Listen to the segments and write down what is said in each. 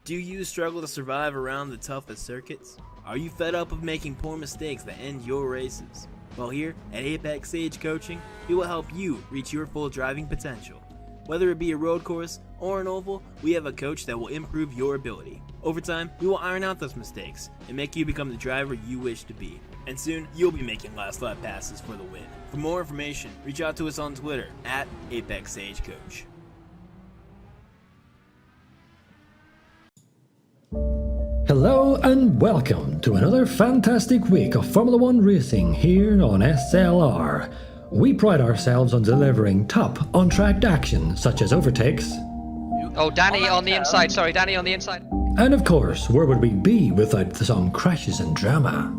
Do you struggle to survive around the toughest circuits? Are you fed up of making poor mistakes that end your races? Well, here at Apex Sage Coaching, we will help you reach your full driving potential. Whether it be a road course or an oval, we have a coach that will improve your ability. Over time, we will iron out those mistakes and make you become the driver you wish to be. And soon, you'll be making last lap passes for the win. For more information, reach out to us on Twitter at Apex Sage Coach. Hello and welcome to another fantastic week of Formula One racing here on SLR. We pride ourselves on delivering top on-track action such as overtakes. Oh, Danny on the inside, sorry, Danny on the inside. And of course, where would we be without some crashes and drama?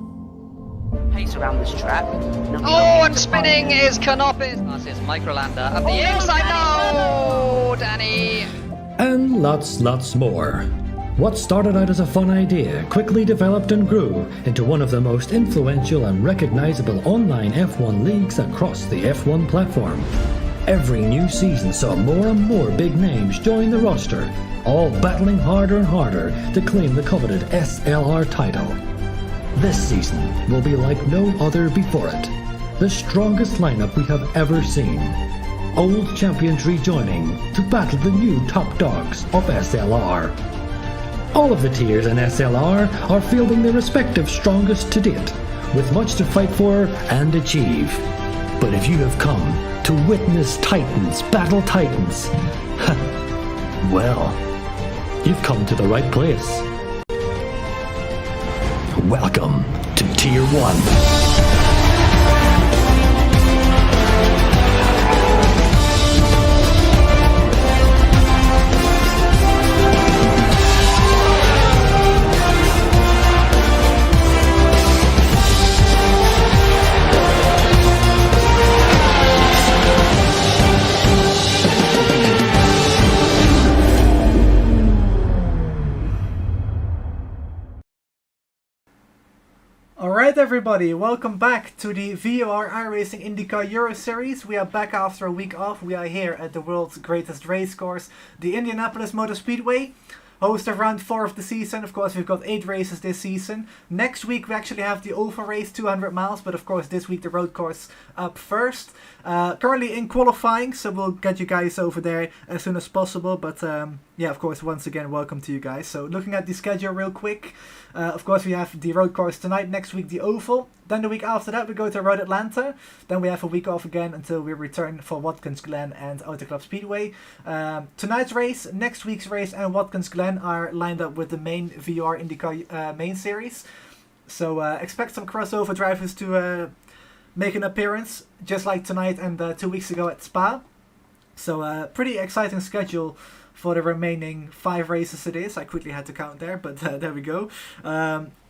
Pace around this track. Oh, and spinning is Canopis. That's his microlander at the inside. No, Danny. And lots more. What started out as a fun idea quickly developed and grew into one of the most influential and recognizable online F1 leagues across the F1 platform. Every new season saw more and more big names join the roster, all battling harder and harder to claim the coveted SLR title. This season will be like no other before it. The strongest lineup we have ever seen. Old champions rejoining to battle the new top dogs of SLR. All of the tiers in SLR are fielding their respective strongest to date, with much to fight for and achieve. But if you have come to witness Titans battle Titans, well, you've come to the right place. Welcome to Tier 1. Alright everybody, welcome back to the VOR iRacing IndyCar Euro Series. We are back after a week off. We are here at the world's greatest race course, the Indianapolis Motor Speedway. Host of round 4 of the season. Of course, we've got 8 races this season. Next week we actually have the oval race, 200 miles, but of course this week the road course up first. Currently in qualifying, so we'll get you guys over there as soon as possible. But yeah, of course, once again, welcome to you guys. So looking at the schedule real quick. Of course, we have the road course tonight, next week the oval. Then the week after that we go to Road Atlanta. Then we have a week off again until we return for Watkins Glen and Auto Club Speedway. Tonight's race, next week's race and Watkins Glen are lined up with the main VOR IndyCar main series. So expect some crossover drivers to make an appearance, just like tonight and 2 weeks ago at Spa. So pretty exciting schedule for the remaining 5 races it is. I quickly had to count there, but there we go.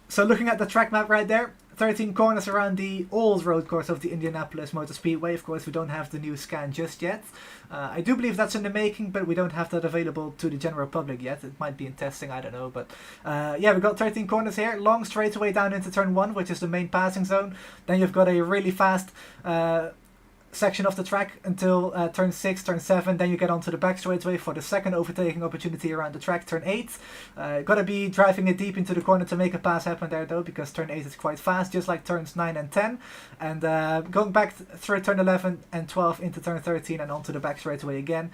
So looking at the track map right there, 13 corners around the old road course of the Indianapolis Motor Speedway. Of course, we don't have the new scan just yet. I do believe that's in the making, but we don't have that available to the general public yet. It might be in testing, I don't know. But yeah, we've got 13 corners here. Long straightaway down into turn 1, which is the main passing zone. Then you've got a really fast section of the track until turn 6, turn 7. Then you get onto the back straightaway for the second overtaking opportunity around the track, turn 8. Gotta be driving it deep into the corner to make a pass happen there though, because turn 8 is quite fast, just like turns 9 and 10. And going back through turn 11 and 12 into turn 13 and onto the back straightaway again.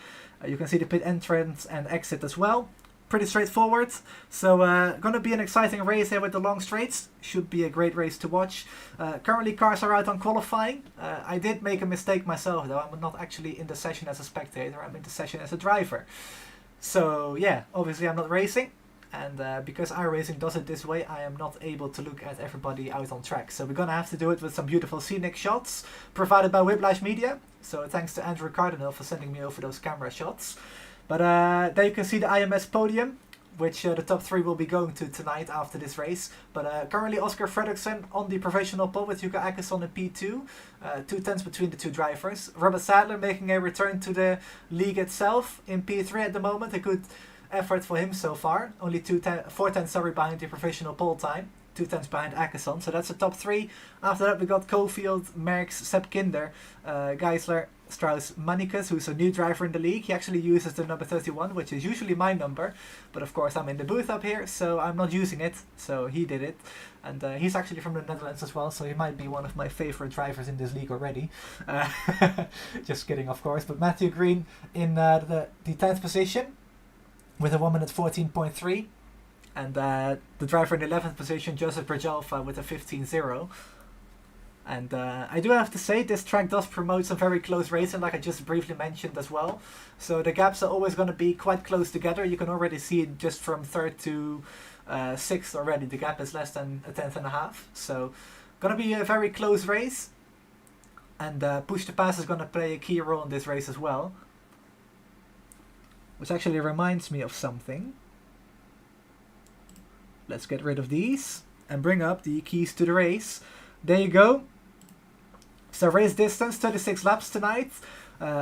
You can see the pit entrance and exit as well. Pretty straightforward. So gonna be an exciting race here with the long straights. Should be a great race to watch. Currently cars are out on qualifying. I did make a mistake myself though. I'm not actually in the session as a spectator. I'm in the session as a driver. So yeah, obviously I'm not racing. And because iRacing does it this way, I am not able to look at everybody out on track. So we're gonna have to do it with some beautiful scenic shots provided by Whiplash Media. So thanks to Andrew Cardinal for sending me over those camera shots. But there you can see the IMS podium, which the top 3 will be going to tonight after this race. But currently Oscar Frederickson on the professional pole with Yuka Akison in P2. 2 tenths between the 2 drivers. Rubble Sadler making a return to the league itself in P3 at the moment. A good effort for him so far. Only 4 tenths behind the professional pole time. 2 tenths behind Akesson. So that's the top 3. After that we got Cofield, Merckx, Sepp Kinder, Geisler, Strauss, Manikus, who's a new driver in the league. He actually uses the number 31, which is usually my number, but of course I'm in the booth up here, so I'm not using it, so he did it. And he's actually from the Netherlands as well, so he might be one of my favorite drivers in this league already. Just kidding, of course. But Matthew Green in the 10th position with a 1 minute 14.3. And the driver in the 11th position, Joseph Brajalfa, with a 15.0. And I do have to say, this track does promote some very close racing, like I just briefly mentioned as well. So the gaps are always going to be quite close together. You can already see it just from 3rd to 6th already. The gap is less than a tenth and a half. So going to be a very close race. And push to pass is going to play a key role in this race as well. Which actually reminds me of something. Let's get rid of these and bring up the keys to the race. There you go. So race distance, 36 laps tonight.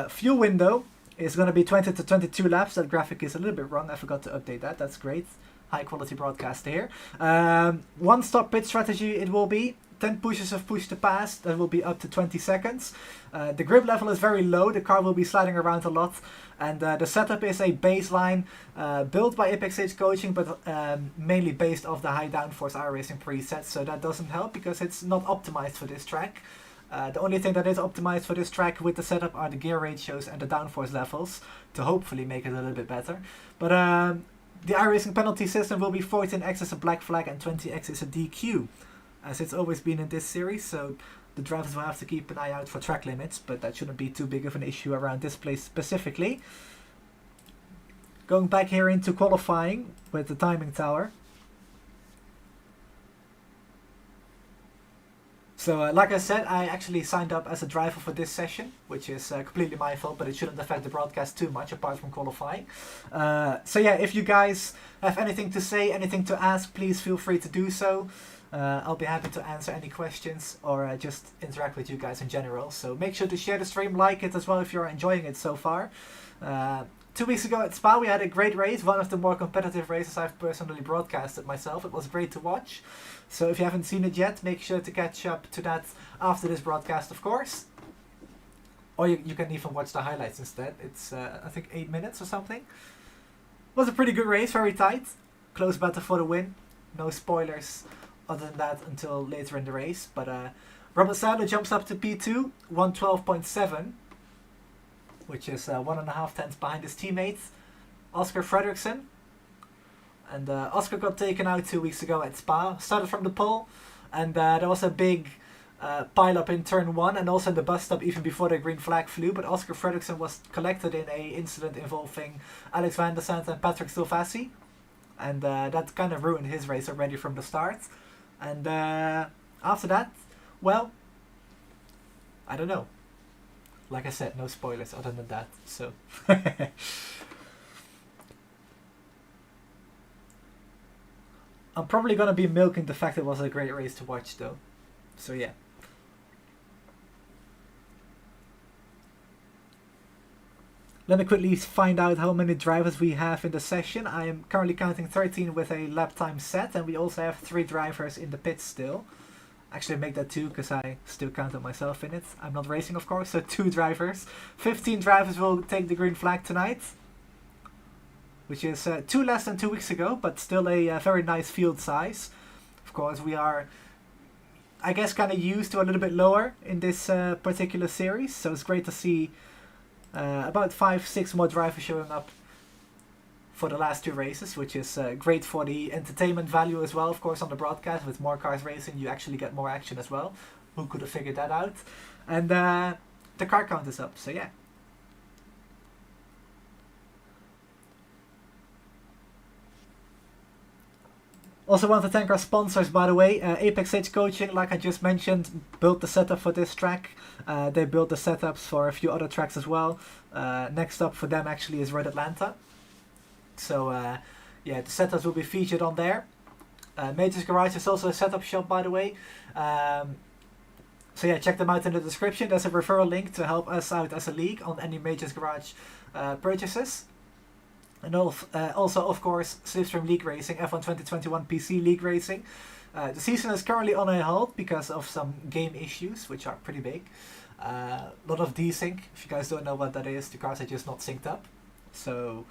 Fuel window is going to be 20 to 22 laps. That graphic is a little bit wrong. I forgot to update that. That's great. High quality broadcast here. 1 stop pit strategy it will be. 10 pushes of push to pass. That will be up to 20 seconds. The grip level is very low. The car will be sliding around a lot. And the setup is a baseline built by Apex Age Coaching, but mainly based off the high downforce iRacing presets. So that doesn't help because it's not optimized for this track. The only thing that is optimized for this track with the setup are the gear ratios and the downforce levels to hopefully make it a little bit better. But the iRacing penalty system will be 14x as a black flag and 20x as a DQ, as it's always been in this series. So the drivers will have to keep an eye out for track limits, but that shouldn't be too big of an issue around this place specifically. Going back here into qualifying with the timing tower. So like I said, I actually signed up as a driver for this session, which is completely my fault, but it shouldn't affect the broadcast too much apart from qualifying. So yeah, if you guys have anything to say, anything to ask, please feel free to do so. I'll be happy to answer any questions or just interact with you guys in general. So make sure to share the stream, like it as well if you're enjoying it so far. 2 weeks ago at Spa we had a great race, one of the more competitive races I've personally broadcasted myself. It was great to watch. So if you haven't seen it yet, make sure to catch up to that after this broadcast, of course. Or you can even watch the highlights instead. It's I think 8 minutes or something. It was a pretty good race, very tight. Close battle for the win. No spoilers other than that until later in the race. But Rubble Sadler jumps up to P2, 112.7, which is 1.5 tenths behind his teammates, Oscar Frederickson. And Oscar got taken out 2 weeks ago at Spa. Started from the pole, and there was a big pile-up in turn 1 and also in the bus stop even before the green flag flew. But Oscar Frederickson was collected in a incident involving Alex van der Sant and Patrick Stilfassi. And that kind of ruined his race already from the start. And after that, well, I don't know. Like I said, no spoilers other than that. So I'm probably going to be milking the fact it was a great race to watch though. So yeah. Let me quickly find out how many drivers we have in the session. I am currently counting 13 with a lap time set, and we also have 3 drivers in the pits still. Actually make that 2 because I still counted myself in it. I'm not racing of course, so 2 drivers. 15 drivers will take the green flag tonight, which is 2 less than 2 weeks ago, but still a very nice field size. Of course we are, I guess, kind of used to a little bit lower in this particular series, so it's great to see about 5-6 more drivers showing up for the last 2 races, which is great for the entertainment value as well, of course, on the broadcast. With more cars racing, you actually get more action as well. Who could have figured that out? And the car count is up, so yeah. Also want to thank our sponsors, by the way. Apex Age Coaching, like I just mentioned, built the setup for this track. They built the setups for a few other tracks as well. Next up for them actually is Red Atlanta. So yeah, the setups will be featured on there. Majors Garage is also a setup shop, by the way. So yeah, check them out in the description. There's a referral link to help us out as a league on any Majors Garage purchases. And also, of course, Slipstream League Racing, F1 2021 PC League Racing. The season is currently on a halt because of some game issues, which are pretty big. A lot of desync. If you guys don't know what that is, the cars are just not synced up. So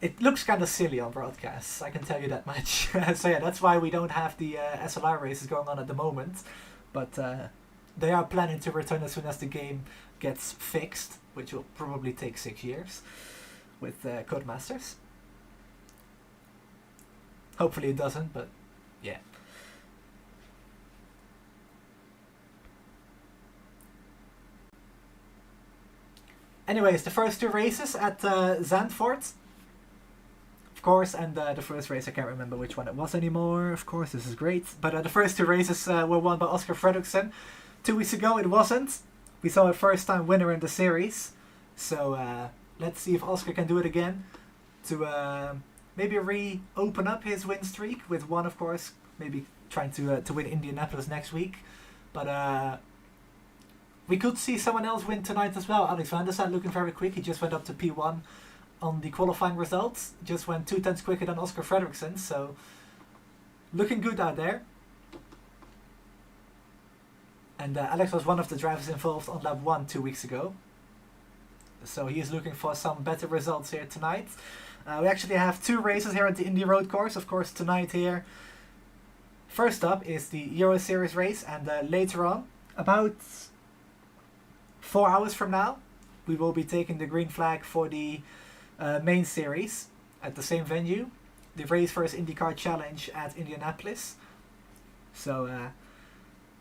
it looks kind of silly on broadcasts, I can tell you that much. So yeah, that's why we don't have the SLR races going on at the moment. But they are planning to return as soon as the game gets fixed, which will probably take 6 years with Codemasters. Hopefully it doesn't, but yeah. Anyways, the first 2 races at Zandvoort, of course, and the first race, I can't remember which one it was anymore, of course, this is great. But the first 2 races were won by Oscar Frederickson. 2 weeks ago it wasn't. We saw a first time winner in the series. So let's see if Oscar can do it again to maybe reopen up his win streak with one, of course, maybe trying to win Indianapolis next week. But we could see someone else win tonight as well. Alex van der Sar looking very quick. He just went up to P1 on the qualifying results. Just went 2 tenths quicker than Oscar Frederickson. So looking good out there. And Alex was one of the drivers involved on lap 1 2 weeks ago. So he is looking for some better results here tonight. We actually have 2 races here at the Indy Road Course. Of course, tonight here. First up is the Euro Series race. And later on, about 4 hours from now, we will be taking the green flag for the main series at the same venue, the Race vs IndyCar Challenge at Indianapolis. So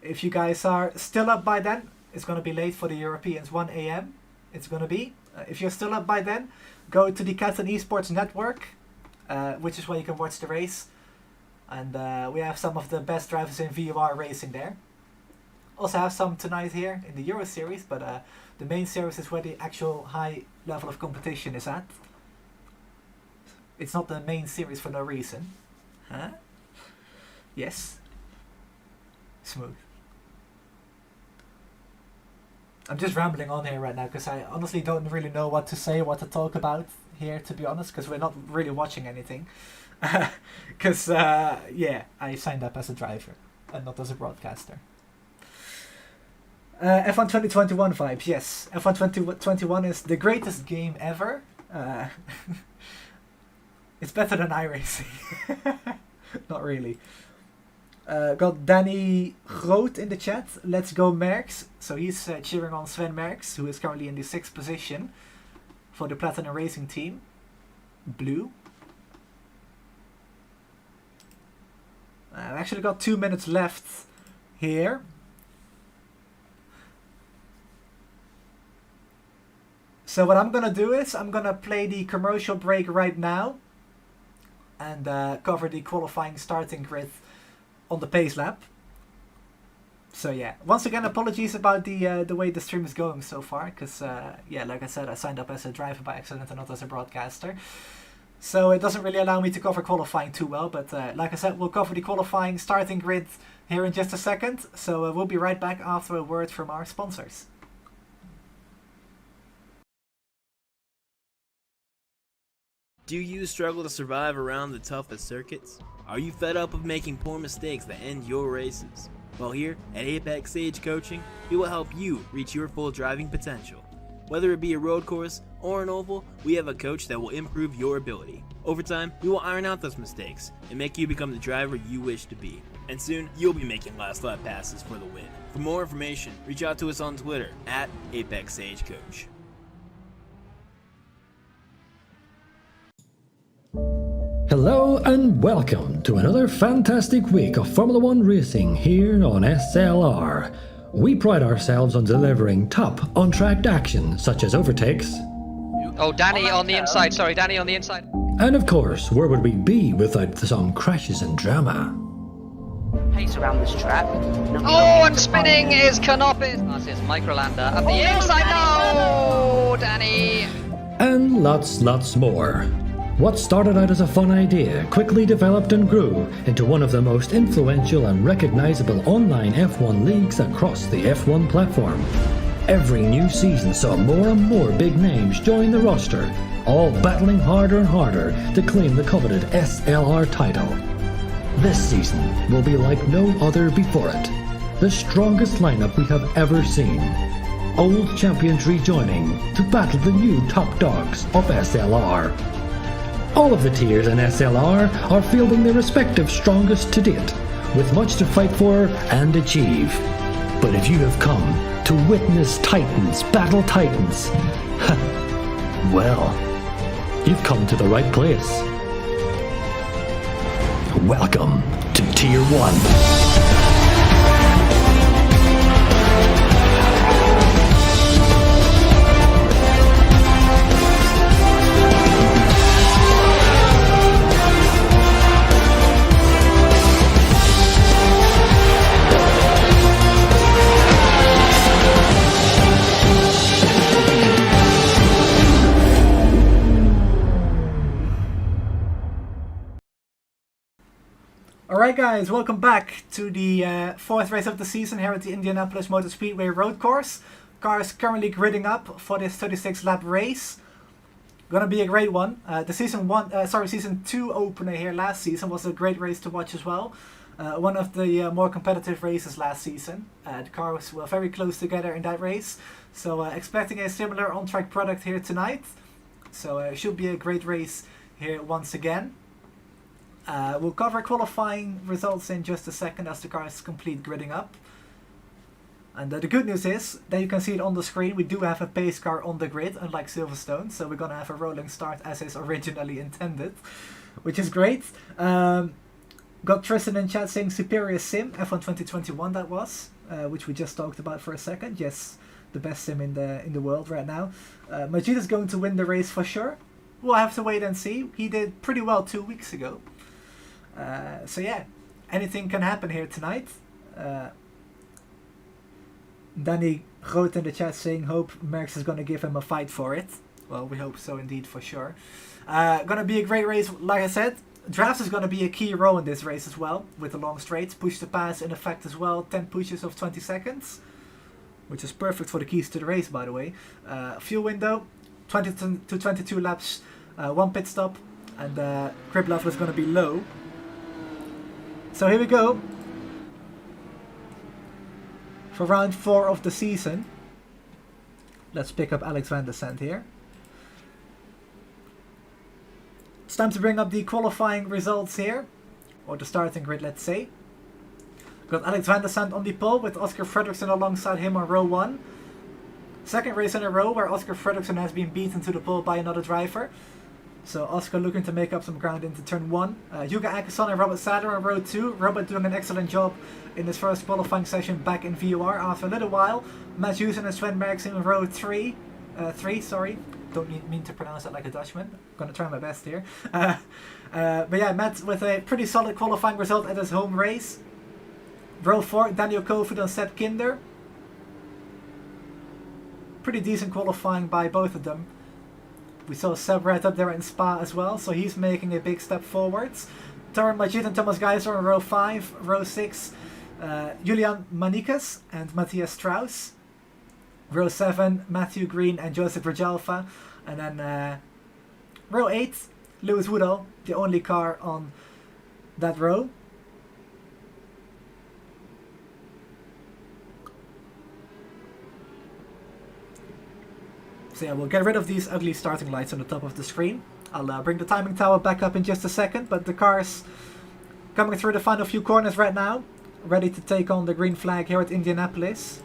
if you guys are still up by then, it's going to be late for the Europeans, 1 a.m. it's going to be. If you're still up by then, go to the Cat and Esports Network, which is where you can watch the race. And we have some of the best drivers in VOR racing there. Also have some tonight here in the Euro Series, but the main series is where the actual high level of competition is at. It's not the main series for no reason. Huh? Yes. Smooth. I'm just rambling on here right now because I honestly don't really know what to say, what to talk about here, to be honest, because we're not really watching anything. Because, yeah, I signed up as a driver and not as a broadcaster. F1 2021 vibes, yes. F1 2021 is the greatest game ever. It's better than iRacing. Not really. Got Danny Groot in the chat. Let's go Merckx. So he's cheering on Sven Merckx, who is currently in the 6th position for the Platinum Racing team. Blue. I've actually got 2 minutes left here. So what I'm gonna do is I'm gonna play the commercial break right now and cover the qualifying starting grid on the pace lap. So yeah, once again apologies about the way the stream is going so far, because yeah, like I said, I signed up as a driver by accident and not as a broadcaster. So it doesn't really allow me to cover qualifying too well, but like I said, we'll cover the qualifying starting grid here in just a second. So we'll be right back after a word from our sponsors. Do you struggle to survive around the toughest circuits? Are you fed up of making poor mistakes that end your races? Well, here at Apex Sage Coaching, we will help you reach your full driving potential. Whether it be a road course or an oval, we have a coach that will improve your ability. Over time, we will iron out those mistakes and make you become the driver you wish to be. And soon, you'll be making last lap passes for the win. For more information, reach out to us on Twitter at Apex Sage Coach. Hello and welcome to another fantastic week of Formula One racing here on SLR. We pride ourselves on delivering top on-track action such as overtakes. Oh, Danny on the inside. Sorry, Danny on the inside. And of course, where would we be without some crashes and drama? Pace around this track. Oh, and spinning is Canopus. That's his Microlander up the inside. No, Danny. And lots more. What started out as a fun idea quickly developed and grew into one of the most influential and recognizable online F1 leagues across the F1 platform. Every new season saw more and more big names join the roster, all battling harder and harder to claim the coveted SLR title. This season will be like no other before it. The strongest lineup we have ever seen. Old champions rejoining to battle the new top dogs of SLR. All of the tiers in SLR are fielding their respective strongest to date, with much to fight for and achieve. But if you have come to witness Titans battle Titans, well, you've come to the right place. Welcome to Tier 1. Alright guys, welcome back to the fourth race of the season here at the Indianapolis Motor Speedway road course. Cars currently gridding up for this 36 lap race. Gonna be a great one. The season 2 opener here last season was a great race to watch as well. One of the more competitive races last season. The cars were very close together in that race. So expecting a similar on-track product here tonight. So it should be a great race here once again. We'll cover qualifying results in just a second as the cars complete gridding up. And the good news is that you can see it on the screen. We do have a pace car on the grid, unlike Silverstone. So we're going to have a rolling start as is originally intended, which is great. Got Tristan in chat saying Superior Sim, F1 2021 that was, which we just talked about for a second. Yes, the best sim in the world right now. Majid is going to win the race for sure. We'll have to wait and see. He did pretty well 2 weeks ago. So yeah, anything can happen here tonight. Danny wrote in the chat saying hope Merckx is going to give him a fight for it. Well, we hope so indeed for sure. Gonna be a great race, like I said. Drafts is going to be a key role in this race as well, with the long straights. Push to pass in effect as well, 10 pushes of 20 seconds. Which is perfect for the keys to the race, by the way. Fuel window, 20 to 22 laps, 1 pit stop. And grip level is going to be low. So here we go. For round 4 of the season. Let's pick up Alex van der Sant here. It's time to bring up the qualifying results here. Or the starting grid, let's say. Got Alex van der Sant on the pole with Oscar Frederickson alongside him on row 1. Second race in a row where Oscar Frederickson has been beaten to the pole by another driver. So Oscar looking to make up some ground into turn 1. Yuka Akison and Rubble Sadler on row 2. Robert doing an excellent job in his first qualifying session back in VOR after a little while. Matt Hughes and Sven Merckx in row 3. Don't mean to pronounce it like a Dutchman. I'm gonna try my best here. But yeah, Matt with a pretty solid qualifying result at his home race. Row 4, Daniel Kofoed and Seth Kinder. Pretty decent qualifying by both of them. We saw Seb right up there in Spa as well, so he's making a big step forwards. Torin Majid and Thomas Geiser on row 5. Row 6, Julian Manikas and Matthias Strauss. Row 7, Matthew Green and Joseph Rajalfa. And then row 8, Lewis Whittle, the only car on that row. So yeah, we'll get rid of these ugly starting lights on the top of the screen. I'll bring the timing tower back up in just a second, but the car's coming through the final few corners right now. Ready to take on the green flag here at Indianapolis.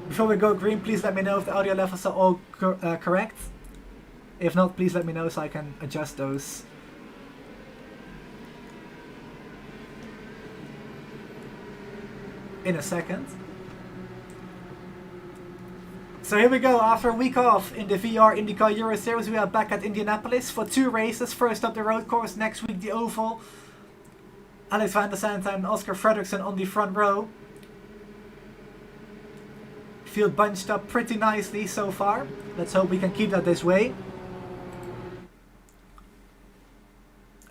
Before we go green, please let me know if the audio levels are all correct. If not, please let me know so I can adjust those. In a second. So here we go, after a week off in the VR IndyCar Euro Series, we are back at Indianapolis for 2 races. First up the road course, next week the oval. Alex van der Sant and Oscar Frederickson on the front row. Field bunched up pretty nicely so far. Let's hope we can keep that this way.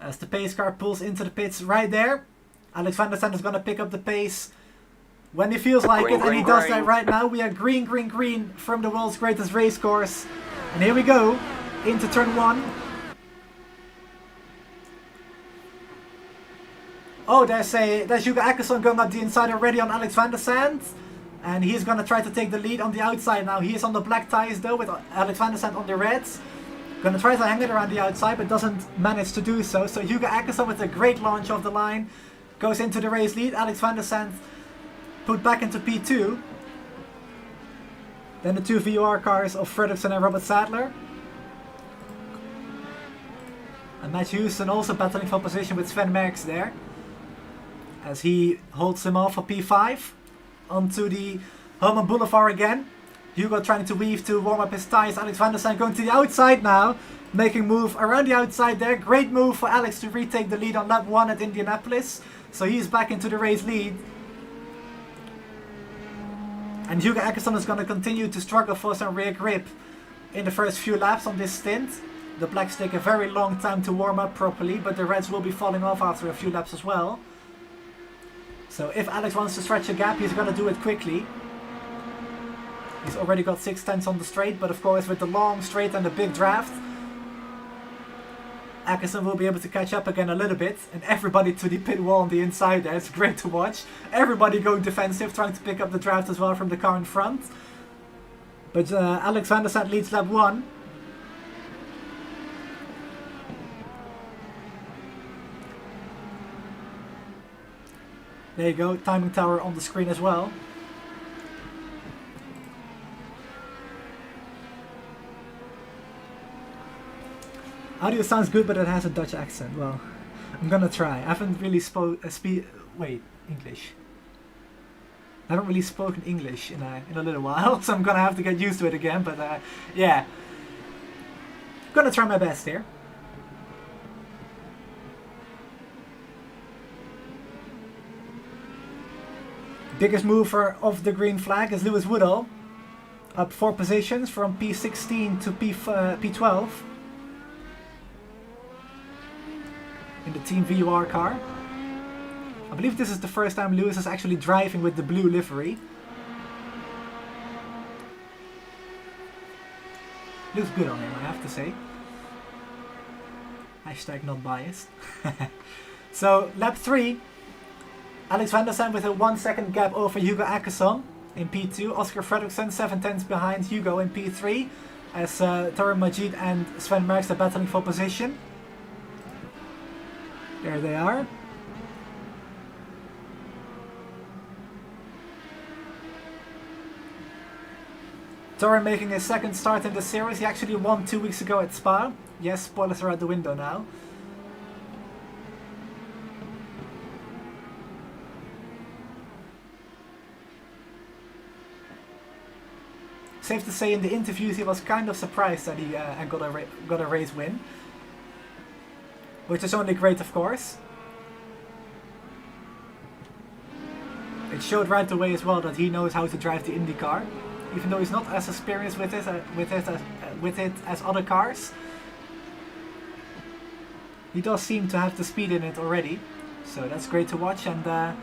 As the pace car pulls into the pits right there. Alex van der Sant is going to pick up the pace when he feels like it, and he does that right now. We are green, green, green from the world's greatest race course. And here we go, into turn 1. Oh, there's Hugo Ackerson going up the inside already on Alex van der Sand. And he's going to try to take the lead on the outside now. He is on the black tires though, with Alex van der Sand on the reds. Going to try to hang it around the outside, but doesn't manage to do so. So Hugo Ackerson with a great launch off the line goes into the race lead. Alex van der Sand put back into P2. Then the two VOR cars of Frederickson and Rubble Sadler. And Matt Houston also battling for position with Sven Merckx there, as he holds him off for P5. Onto the Herman Boulevard again. Hugo trying to weave to warm up his tyres. Alex van der Sand going to the outside now, making move around the outside there. Great move for Alex to retake the lead on lap 1 at Indianapolis. So he's back into the race lead. And Hugo Ackerson is going to continue to struggle for some rear grip in the first few laps on this stint. The blacks take a very long time to warm up properly, but the reds will be falling off after a few laps as well. So if Alex wants to stretch a gap, he's going to do it quickly. He's already got 6/10 on the straight, but of course with the long straight and the big draft, Ackerson will be able to catch up again a little bit. And everybody to the pit wall on the inside there. It's great to watch. Everybody going defensive, trying to pick up the draft as well from the car in front. But Alex van der Sand leads lap 1. There you go, timing tower on the screen as well. Audio sounds good, but it has a Dutch accent. Well, I'm gonna try. I haven't really English. I haven't really spoken English in a little while, so I'm gonna have to get used to it again. But yeah, gonna try my best here. Biggest mover of the green flag is Lewis Whittle, up 4 positions from P16 to P12 in the Team VOR car. I believe this is the first time Lewis is actually driving with the blue livery. Looks good on him, I have to say. Hashtag not biased. So lap 3. Alex van der Sand with a 1 second gap over Hugo Ackerson in P2. Oscar Frederickson 7/10 behind Hugo in P3. As Tarun Majid and Sven Merckx are battling for position. There they are. Tarun making his second start in the series. He actually won 2 weeks ago at Spa. Yes, spoilers are out the window now. Safe to say, in the interviews he was kind of surprised that he got a race win, which is only great, of course. It showed right away as well that he knows how to drive the IndyCar, even though he's not as experienced with it as other cars. He does seem to have the speed in it already, so that's great to watch. And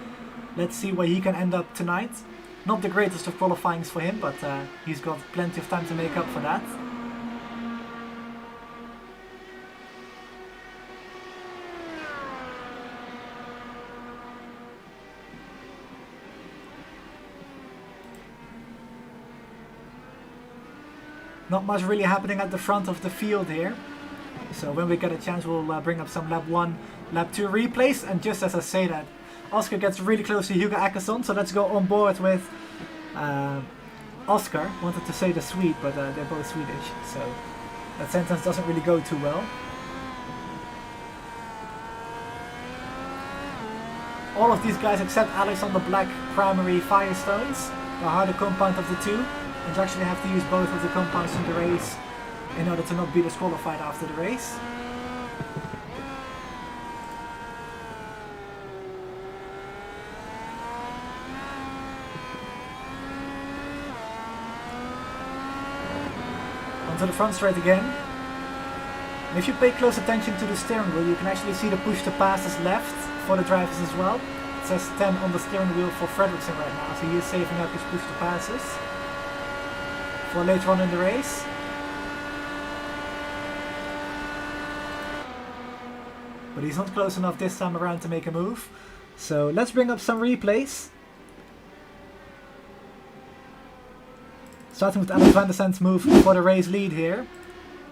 let's see where he can end up tonight. Not the greatest of qualifyings for him, but he's got plenty of time to make up for that. Not much really happening at the front of the field here. So when we get a chance, we'll bring up some lap 1, lap 2 replays. And just as I say that, Oscar gets really close to Hugo Ackerson, so let's go on board with Oscar. Wanted to say the Swede, but they're both Swedish, so that sentence doesn't really go too well. All of these guys except Alex on the black primary Firestones, the harder compound of the two, and you actually have to use both of the compounds in the race in order to not be disqualified after the race. To the front straight again. And if you pay close attention to the steering wheel, you can actually see the push to passes left for the drivers as well. It says 10 on the steering wheel for Frederickson right now, so he is saving up his push to passes for later on in the race. But he's not close enough this time around to make a move. So let's bring up some replays. Starting with Alex van der Sand's move for the race lead here.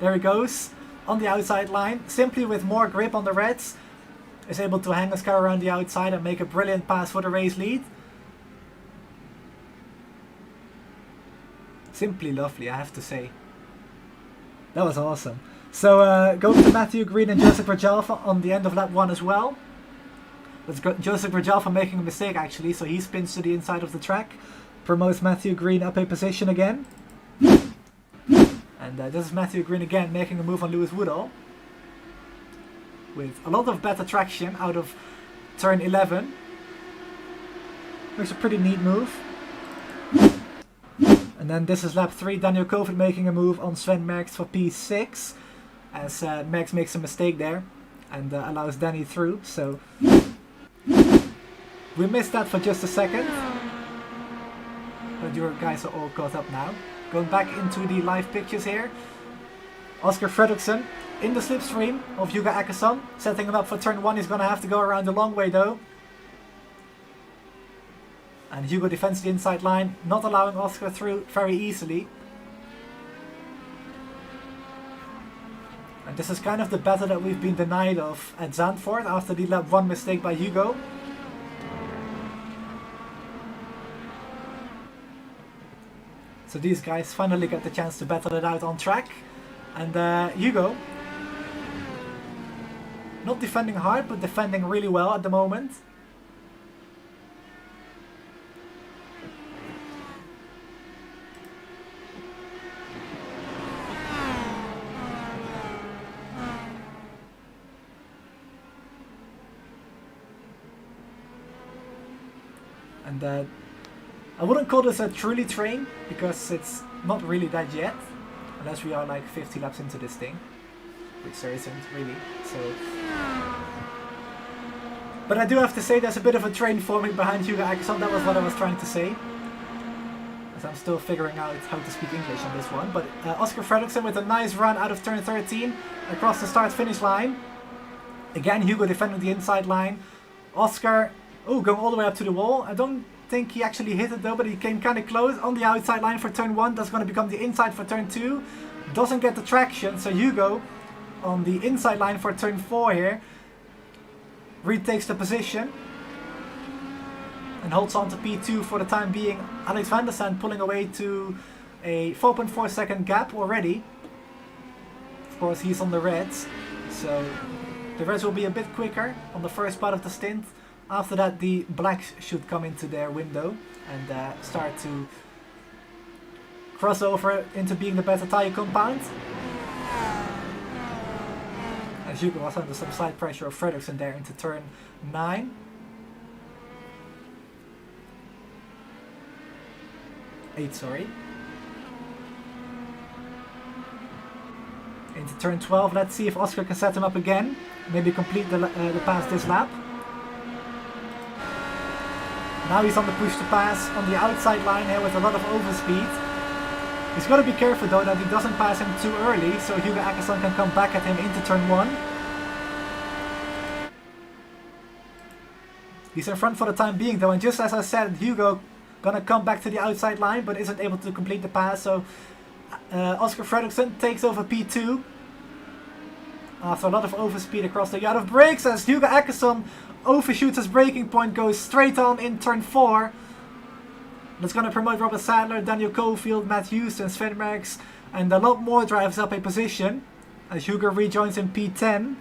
There he goes, on the outside line. Simply with more grip on the reds, is able to hang his car around the outside and make a brilliant pass for the race lead. Simply lovely, I have to say. That was awesome. So going to Matthew Green and Joseph Rajalfa on the end of lap 1 as well. That's Joseph Rajalfa making a mistake actually, so he spins to the inside of the track. Promotes Matthew Green up a position again. And this is Matthew Green again making a move on Lewis Whittle. With a lot of better traction out of turn 11. Makes a pretty neat move. And then this is lap 3, Daniel Kovic making a move on Sven Merckx for P6. As Merckx makes a mistake there and allows Danny through. So we missed that for just a second. But your guys are all caught up now. Going back into the live pictures here. Oscar Frederickson in the slipstream of Yuga Akason. Setting him up for turn 1. He's going to have to go around the long way though. And Hugo defends the inside line, not allowing Oscar through very easily. And this is kind of the battle that we've been denied of at Zandvoort after the lap 1 mistake by Hugo. So these guys finally get the chance to battle it out on track. And Hugo, not defending hard, but defending really well at the moment. And I wouldn't call this a truly train, because it's not really that yet. Unless we are like 50 laps into this thing. Which there isn't really, so... But I do have to say there's a bit of a train forming behind Hugo Akason. That was what I was trying to say. As I'm still figuring out how to speak English on this one. But Oscar Frederickson with a nice run out of turn 13. Across the start-finish line. Again, Hugo defending the inside line. Oscar... Oh, going all the way up to the wall. I don't think he actually hit it though, but he came kind of close on the outside line for turn 1. That's going to become the inside for turn 2. Doesn't get the traction, so Hugo on the inside line for turn 4 here retakes the position and holds on to P2 for the time being. Alex van der Sand pulling away to a 4.4 second gap already. Of course, he's on the reds, so the reds will be a bit quicker on the first part of the stint. After that, the blacks should come into their window and start to cross over into being the better tyre compound. As Hugo was under some slight pressure of Frederickson there into turn 9. Sorry. Into turn 12. Let's see if Oscar can set him up again. Maybe complete the pass this lap. Now he's on the push to pass on the outside line here with a lot of overspeed. He's got to be careful though that he doesn't pass him too early, so Hugo Akason can come back at him into turn 1. He's in front for the time being though, and just as I said, Hugo gonna come back to the outside line but isn't able to complete the pass, so Oscar Frederickson takes over P2. After a lot of overspeed across the yard of brakes as Hugo Akason overshoots his braking point, goes straight on in turn 4. That's going to promote Rubble Sadler, Daniel Cofield, Matt Houston, Sven Merckx, and a lot more drives up a position as Hugo rejoins in P10.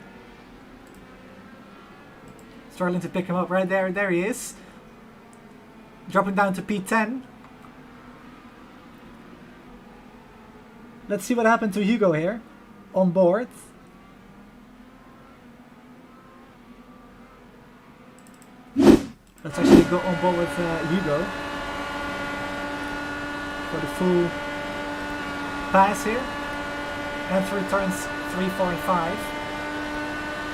Struggling to pick him up right there. There he is. Dropping down to P10. Let's see what happened to Hugo here on board. Let's actually go on board with Hugo for the full pass here. And through turns 3, 4 and 5.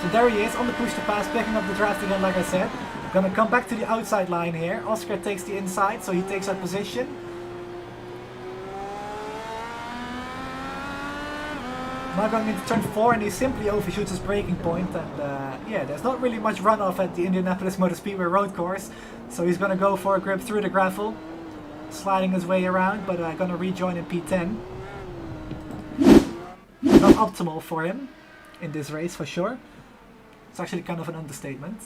So there he is on the push to pass, picking up the draft again like I said. Gonna come back to the outside line here. Oscar takes the inside, so he takes that position. Now going into turn 4 and he simply overshoots his braking point, and yeah, there's not really much runoff at the Indianapolis Motor Speedway road course, so he's going to go for a grip through the gravel, sliding his way around, but going to rejoin in P10. Not optimal for him in this race for sure. It's actually kind of an understatement.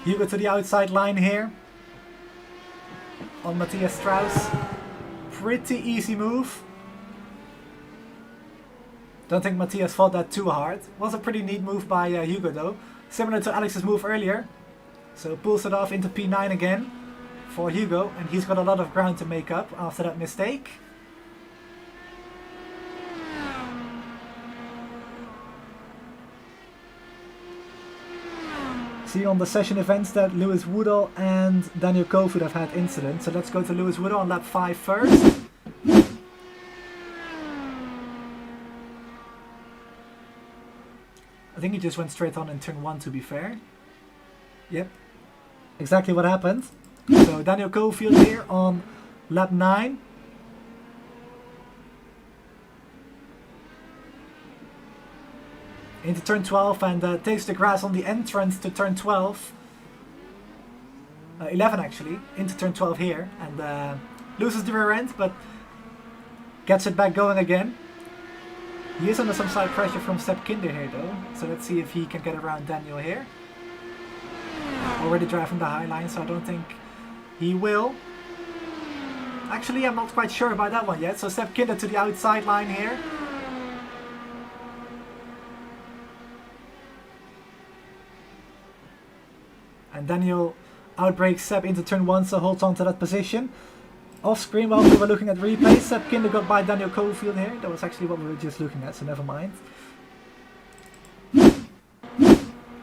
Hugo to the outside line here on Matthias Strauss. Pretty easy move. Don't think Matthias fought that too hard. Was a pretty neat move by Hugo though. Similar to Alex's move earlier. So pulls it off into P9 again for Hugo, and he's got a lot of ground to make up after that mistake. See on the session events that Lewis Whittle and Daniel Kofoed have had incidents. So let's go to Lewis Whittle on lap 5 first. I think he just went straight on in turn 1 to be fair. Yep. Exactly what happened. So Daniel Kofoed here on lap 9. Into turn 12 and takes the grass on the entrance to turn 12. 11 actually, into turn 12 here, and loses the rear end, but gets it back going again. He is under some slight pressure from Sepp Kinder here though, so let's see if he can get around Daniel here. Already driving the high line, so I don't think he will. Actually, I'm not quite sure about that one yet, so Sepp Kinder to the outside line here. And Daniel outbreaks Sepp into turn 1, so holds on to that position. Off screen while we were looking at replays, Sepp Kinder got by Daniel Kofoed here. That was actually what we were just looking at, so never mind.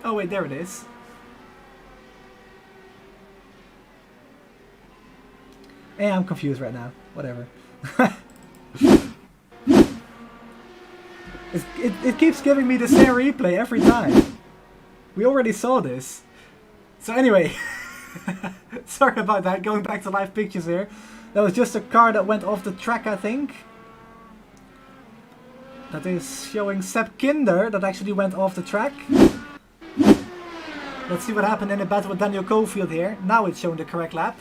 Oh wait, there it is. Yeah, I'm confused right now. Whatever. It keeps giving me the same replay every time. We already saw this. So anyway, sorry about that, going back to live pictures here. That was just a car that went off the track, I think. That is showing Sepp Kinder that actually went off the track. Let's see what happened in the battle with Daniel Kofoed here. Now it's showing the correct lap.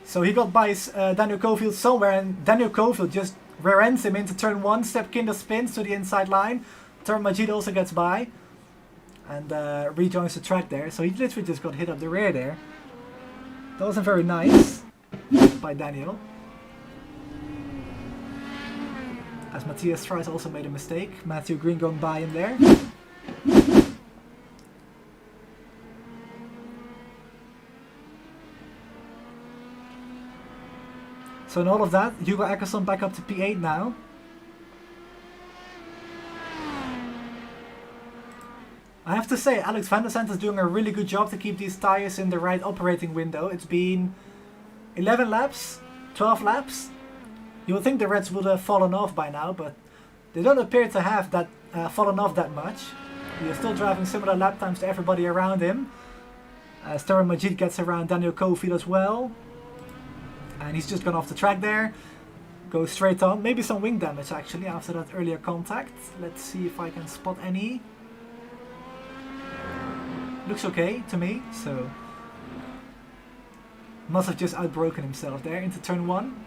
So he got by Daniel Kofoed somewhere, and Daniel Kofoed just rear ends him into turn 1. Sepp Kinder spins to the inside line. Turn Majid also gets by. And rejoins the track there, so he literally just got hit up the rear there. That wasn't very nice by Daniel. As Matthias Strauss also made a mistake. Matthew Green going by him there. So in all of that, Hugo Eckerson back up to P8 now. I have to say, Alex van der Zandt is doing a really good job to keep these tires in the right operating window. It's been 11 laps, 12 laps. You would think the Reds would have fallen off by now, but they don't appear to have that fallen off that much. He is still driving similar lap times to everybody around him. Sterling Majid gets around Daniel Kofoed as well. And he's just gone off the track there. Goes straight on. Maybe some wing damage actually after that earlier contact. Let's see if I can spot any. Looks okay to me, so must have just outbroken himself there into turn 1.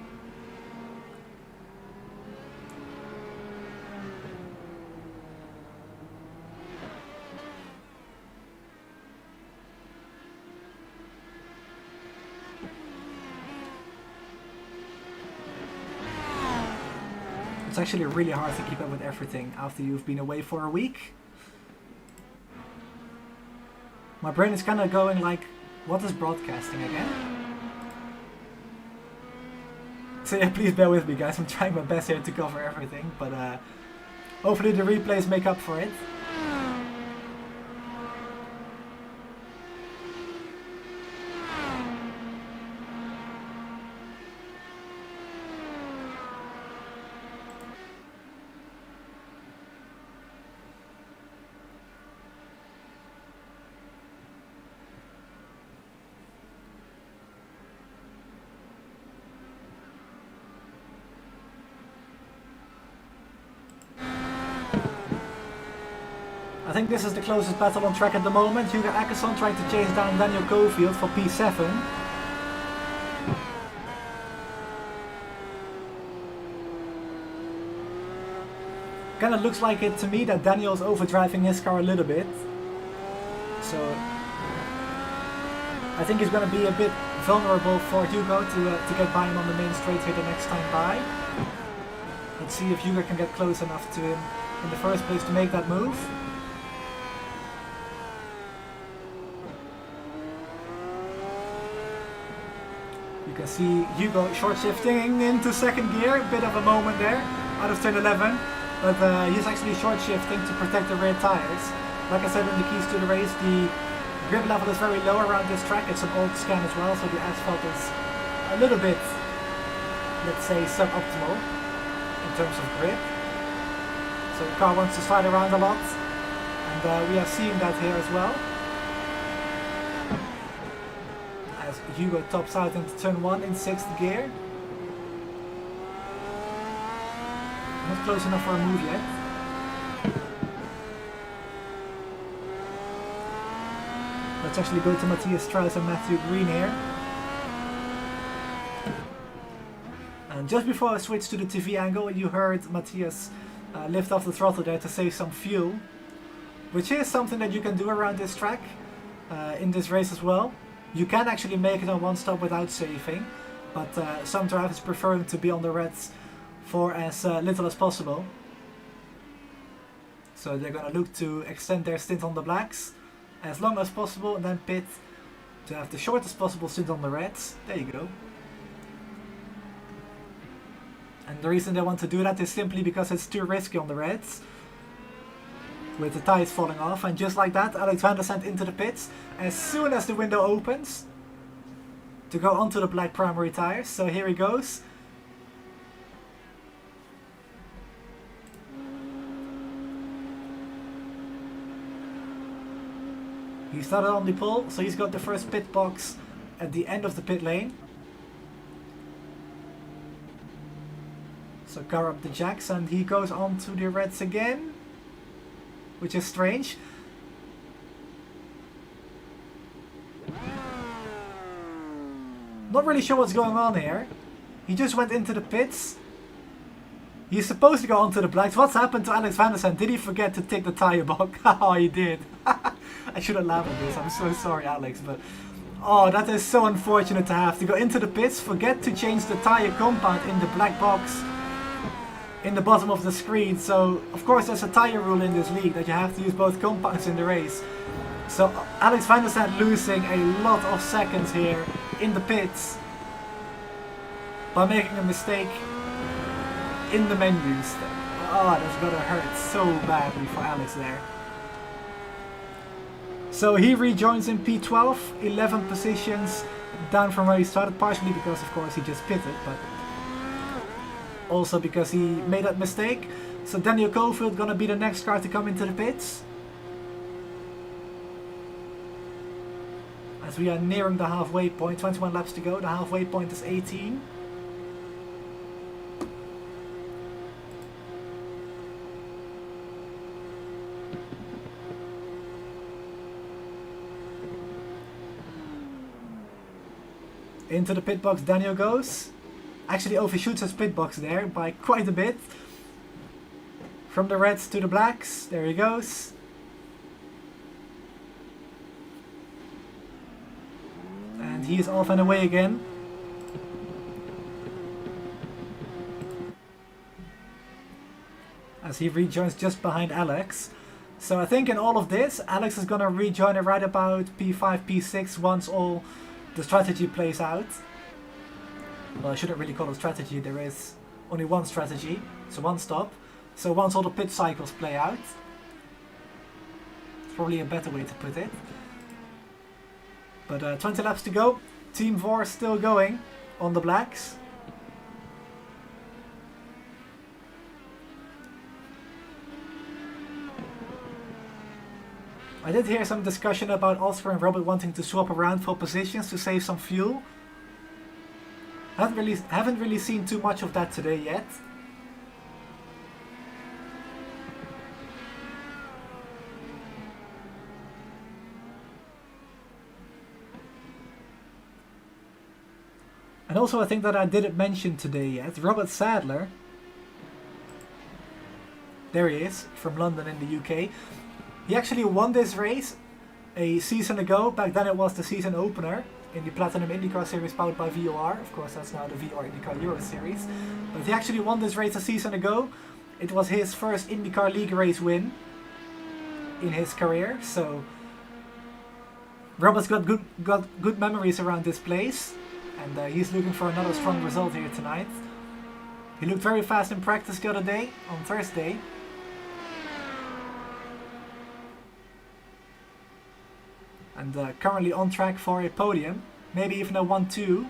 It's actually really hard to keep up with everything after you've been away for a week. My brain is kind of going like, what is broadcasting again? So yeah, please bear with me guys, I'm trying my best here to cover everything, but hopefully the replays make up for it. I think this is the closest battle on track at the moment. Hugo Akesson trying to chase down Daniel Cofield for P7. Kinda looks like it to me that Daniel's overdriving his car a little bit. So I think he's going to be a bit vulnerable for Hugo to get by him on the main straight here the next time by. Let's see if Hugo can get close enough to him in the first place to make that move. You can see Hugo short shifting into second gear, a bit of a moment there, out of turn 11, but he's actually short shifting to protect the rear tires. Like I said in the keys to the race, the grip level is very low around this track. It's an old scan as well, so the asphalt is a little bit, let's say, suboptimal in terms of grip. So the car wants to slide around a lot, and we are seeing that here as well. As Hugo tops out into turn 1 in 6th gear. Not close enough for a move yet. Let's actually go to Matthias Strauss and Matthew Green here. And just before I switch to the TV angle, you heard Matthias lift off the throttle there to save some fuel, which is something that you can do around this track in this race as well. You can actually make it on one stop without saving, but some drivers prefer to be on the reds for as little as possible. So they're going to look to extend their stint on the blacks as long as possible and then pit to have the shortest possible stint on the reds. There you go. And the reason they want to do that is simply because it's too risky on the reds, with the tires falling off. And just like that, Alex van der Zandt into the pits as soon as the window opens to go onto the black primary tires. So here he goes. He started on the pole, so he's got the first pit box at the end of the pit lane. So car up the jacks, and he goes on to the reds again, which is strange. Not really sure what's going on here. He just went into the pits. He's supposed to go onto the blacks. What's happened to Alex van der Zandt? Did he forget to tick the tire box? Oh, he did. I should have laughed at this. I'm so sorry, Alex, but oh, that is so unfortunate to have to go into the pits, forget to change the tire compound in the black box in the bottom of the screen. So of course there's a tire rule in this league that you have to use both compounds in the race. So Alex van der Zandt losing a lot of seconds here in the pits by making a mistake in the menus. Oh, that's gonna hurt so badly for Alex there. So he rejoins in P12, 11 positions down from where he started, partially because of course he just pitted, but also because he made that mistake. So Daniel Cofield gonna be the next car to come into the pits, as we are nearing the halfway point. 21 laps to go. The halfway point is 18. Into the pit box Daniel goes. Actually overshoots his pit box there by quite a bit. From the reds to the blacks. There he goes. And he is off and away again. As he rejoins just behind Alex. So I think in all of this, Alex is going to rejoin it right about P5, P6 once all the strategy plays out. Well, I shouldn't really call it strategy, there is only one strategy, so one stop. So once all the pit cycles play out, it's probably a better way to put it. But 20 laps to go, Team VOR still going on the blacks. I did hear some discussion about Oscar and Robert wanting to swap around for positions to save some fuel. Haven't really seen too much of that today yet. And also I think that I didn't mention today yet, Rubble Sadler, there he is, from London in the UK. He actually won this race a season ago. Back then it was the season opener in the Platinum IndyCar Series powered by VOR. Of course, that's now the VOR IndyCar Euro Series. But he actually won this race a season ago. It was his first IndyCar League race win in his career. So Robert's got good memories around this place. And he's looking for another strong result here tonight. He looked very fast in practice the other day, on Thursday. And currently on track for a podium, maybe even a 1-2,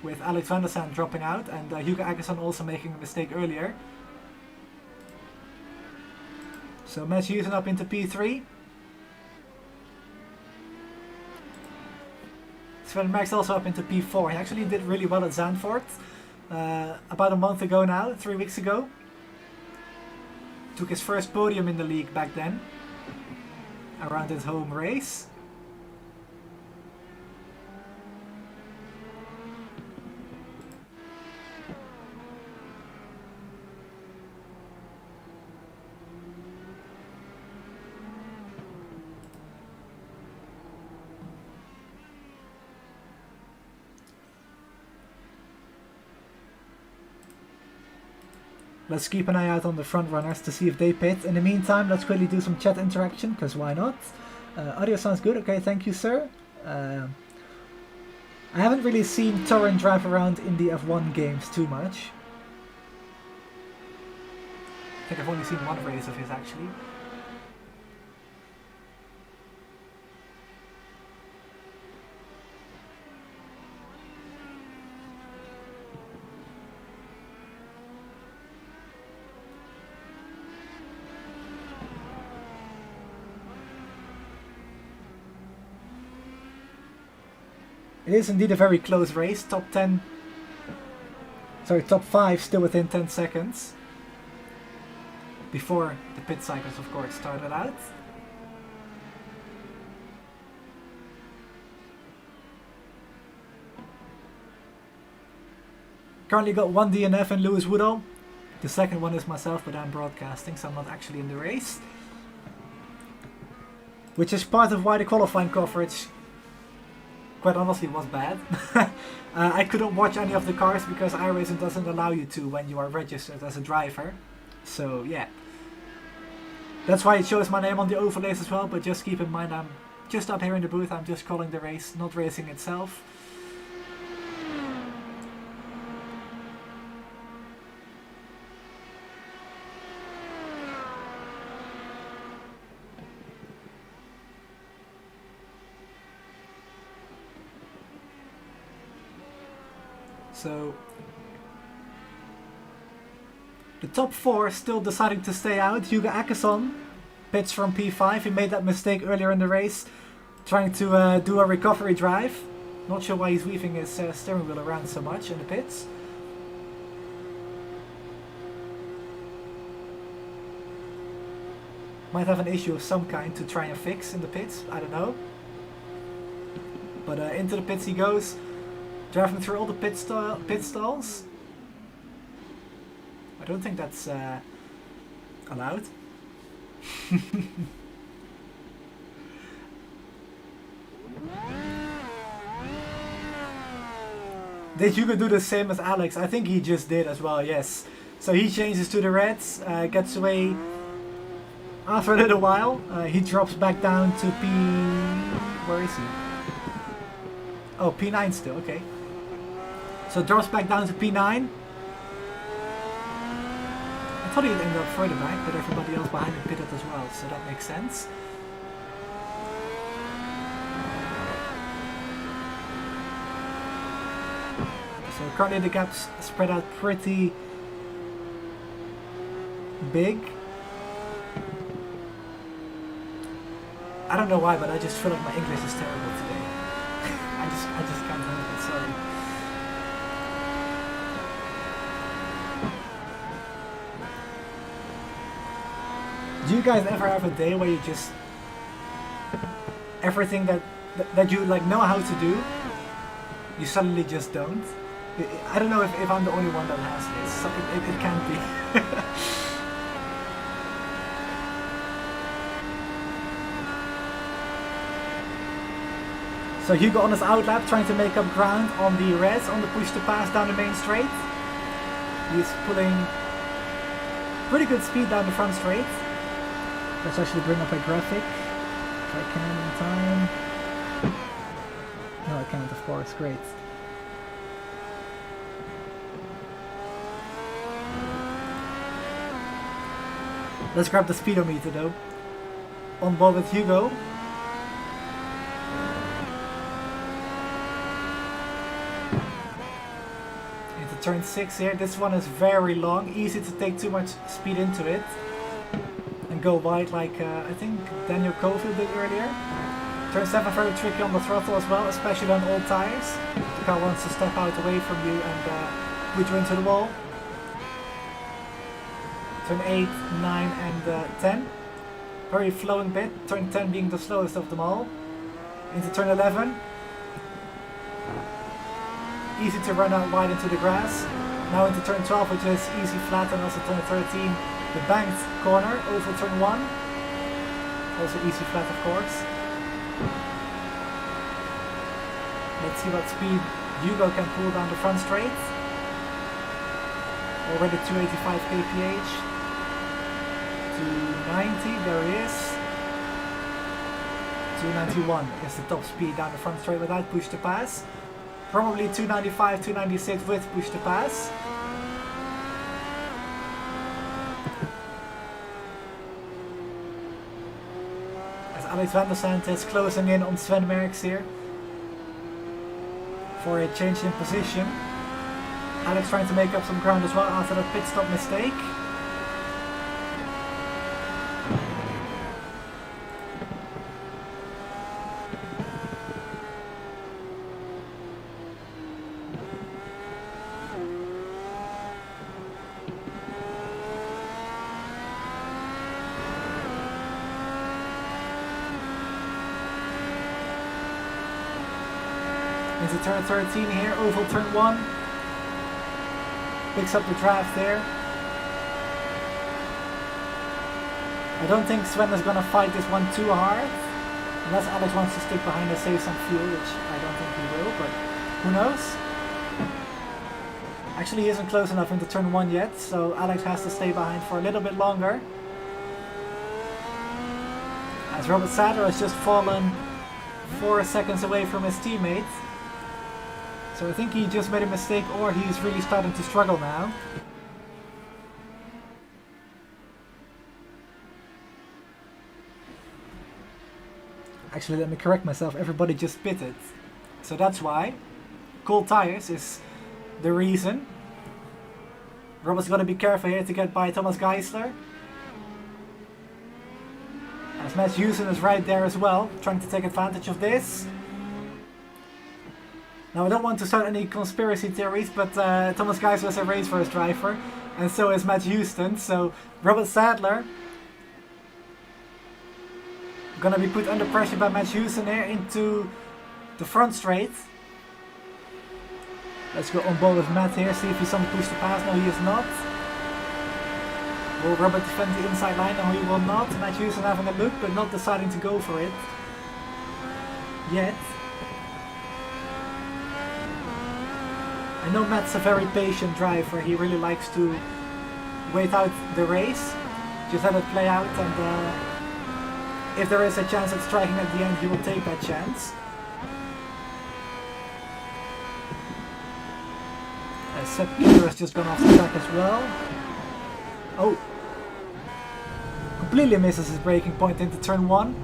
with Alex van der Sande dropping out and Hugo Aggerson also making a mistake earlier. So Matt Hughes up into P3. Sven Max also up into P4. He actually did really well at Zandvoort about a month ago now, 3 weeks ago. Took his first podium in the league back then, around his home race. Let's keep an eye out on the front runners to see if they pit. In the meantime, let's quickly do some chat interaction, because why not? Audio sounds good. Okay, thank you, sir. I haven't really seen Torren drive around in the F1 games too much. I think I've only seen one race of his, actually. It is indeed a very close race. Top 5 still within 10 seconds. Before the pit cycles, of course, started out. Currently got one DNF and Lewis Whittle. The second one is myself, but I'm broadcasting, so I'm not actually in the race. Which is part of why the qualifying coverage, quite honestly, was bad. I couldn't watch any of the cars because iRacing doesn't allow you to when you are registered as a driver. So yeah, that's why it shows my name on the overlays as well, but just keep in mind I'm just up here in the booth, I'm just calling the race, not racing itself. So the top 4 still deciding to stay out. Hugo Aggerson pits from P5. He made that mistake earlier in the race, trying to do a recovery drive. Not sure why he's weaving his steering wheel around so much in the pits. Might have an issue of some kind to try and fix in the pits, I don't know. But into the pits he goes. Driving through all the pit stalls. I don't think that's allowed. Did Hugo do the same as Alex? I think he just did as well, yes. So he changes to the reds, gets away after a little while. He drops back down to P... where is he? Oh, P9 still, okay. So it drops back down to P9. I thought he'd end up further back, but everybody else behind him pitted as well, so that makes sense. So currently the gap's spread out pretty big. I don't know why, but I just feel like my English is terrible today. I just can't handle it, sorry. Do you guys ever have a day where you just everything that you like know how to do, you suddenly just don't? I don't know if I'm the only one that has this. So it can't be. So Hugo on his outlap trying to make up ground on the reds on the push to pass down the main straight. He's pulling pretty good speed down the front straight. Let's actually bring up a graphic if I can in time. No, I can't, of course. Great. Let's grab the speedometer though. On board with Hugo. Into turn 6 here. This one is very long. Easy to take too much speed into it. And go wide like I think Daniel Cofield did earlier. Turn 7 very tricky on the throttle as well, especially on old tires. The car wants to step out away from you and put you into the wall. Turn 8, 9 and 10. Very flowing bit. Turn 10 being the slowest of them all. Into turn 11. Easy to run out wide into the grass. Now into turn 12, which is easy flat, and also turn 13. The banked corner over turn 1. Also easy flat, of course. Let's see what speed Hugo can pull down the front straight. Already 285 kph. 290, there he is. 291 is the top speed down the front straight without push to pass. Probably 295, 296 with push to pass. Alex van der Sant is closing in on Sven Merckx here for a change in position. Alex trying to make up some ground as well after that pit stop mistake. Into turn 13 here, oval turn 1. Picks up the draft there. I don't think Sven is going to fight this one too hard. Unless Alex wants to stick behind and save some fuel, which I don't think he will, but who knows? Actually, he isn't close enough into turn 1 yet, so Alex has to stay behind for a little bit longer. As Rubble Sadler has just fallen 4 seconds away from his teammate. So I think he just made a mistake, or he's really starting to struggle now. Actually, let me correct myself, everybody just pitted. So that's why. Cold tires is the reason. Robert's got to be careful here to get by Thomas Geisler. As Matt Houston is right there as well, trying to take advantage of this. Now I don't want to start any conspiracy theories, but Thomas Geisler is a race first driver, and so is Matt Houston, so Rubble Sadler gonna be put under pressure by Matt Houston here into the front straight. Let's go on board with Matt here, see if he's on the push to pass. No, he is not. Will Robert defend the inside line? No, he will not. Matt Houston having a look, but not deciding to go for it yet. I know Matt's a very patient driver, he really likes to wait out the race, just let it play out, and if there is a chance at striking at the end, he will take that chance. Sepp Kinder has just gone off the track as well. Oh. Completely misses his braking point into turn 1.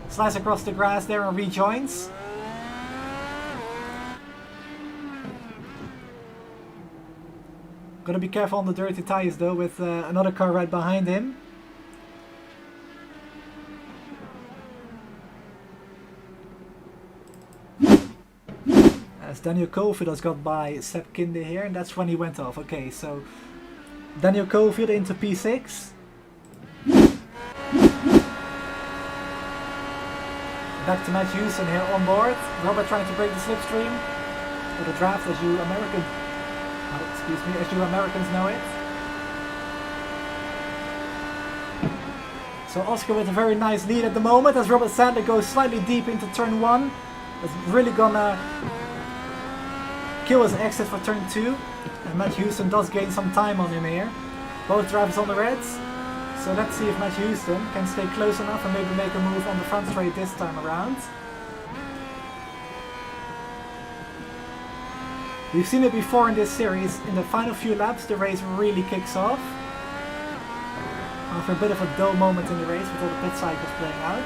Slides across the grass there and rejoins. Gotta be careful on the dirty tires though, with another car right behind him. As Daniel Cofield has got by Sepp Kinder here, and that's when he went off. Okay, so Daniel Cofield into P6. Back to Matt Houston here on board. Robert trying to break the slipstream. Or the draft as you Americans know it. So Oscar with a very nice lead at the moment as Rubble Sadler goes slightly deep into turn 1. That's really gonna kill his exit for turn 2. And Matt Houston does gain some time on him here. Both drivers on the reds. So let's see if Matt Houston can stay close enough and maybe make a move on the front straight this time around. We've seen it before in this series. In the final few laps the race really kicks off. After a bit of a dull moment in the race with all the pit cycles playing out.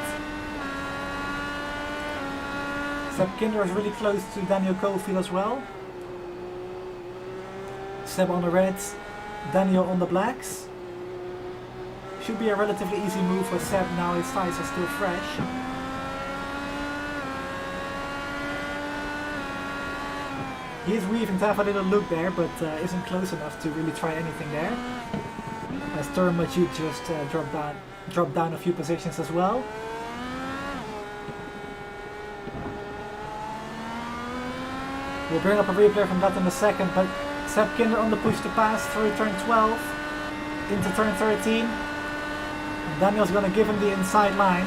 Sepp Kinder is really close to Daniel Cofield as well. Seb on the reds, Daniel on the blacks. Should be a relatively easy move for Seb now his tires are still fresh. He is weaving to have a little look there, but isn't close enough to really try anything there. As Majid just dropped down a few positions as well. We'll bring up a replay from that in a second, but Sepp Kinder on the push to pass through turn 12 into turn 13. Daniel's going to give him the inside line.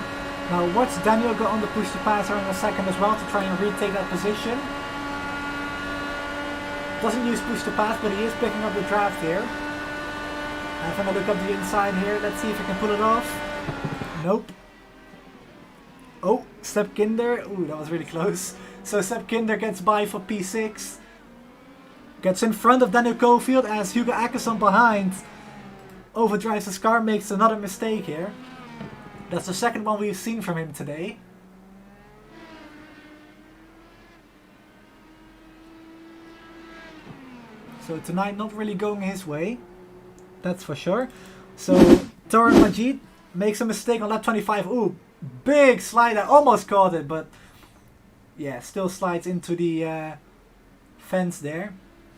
Now watch Daniel go on the push to pass here in a second as well to try and retake that position. Doesn't use push to pass, but he is picking up the draft here. Having a look up the inside here. Let's see if he can pull it off. Nope. Oh, Sepp Kinder. Ooh, that was really close. So Sepp Kinder gets by for P6. Gets in front of Daniel Cofield as Hugo Akesson behind overdrives his car, makes another mistake here. That's the second one we've seen from him today. So tonight not really going his way. That's for sure. So Torin Majid makes a mistake on lap 25. Ooh, big slide. I almost caught it, but yeah, still slides into the fence there.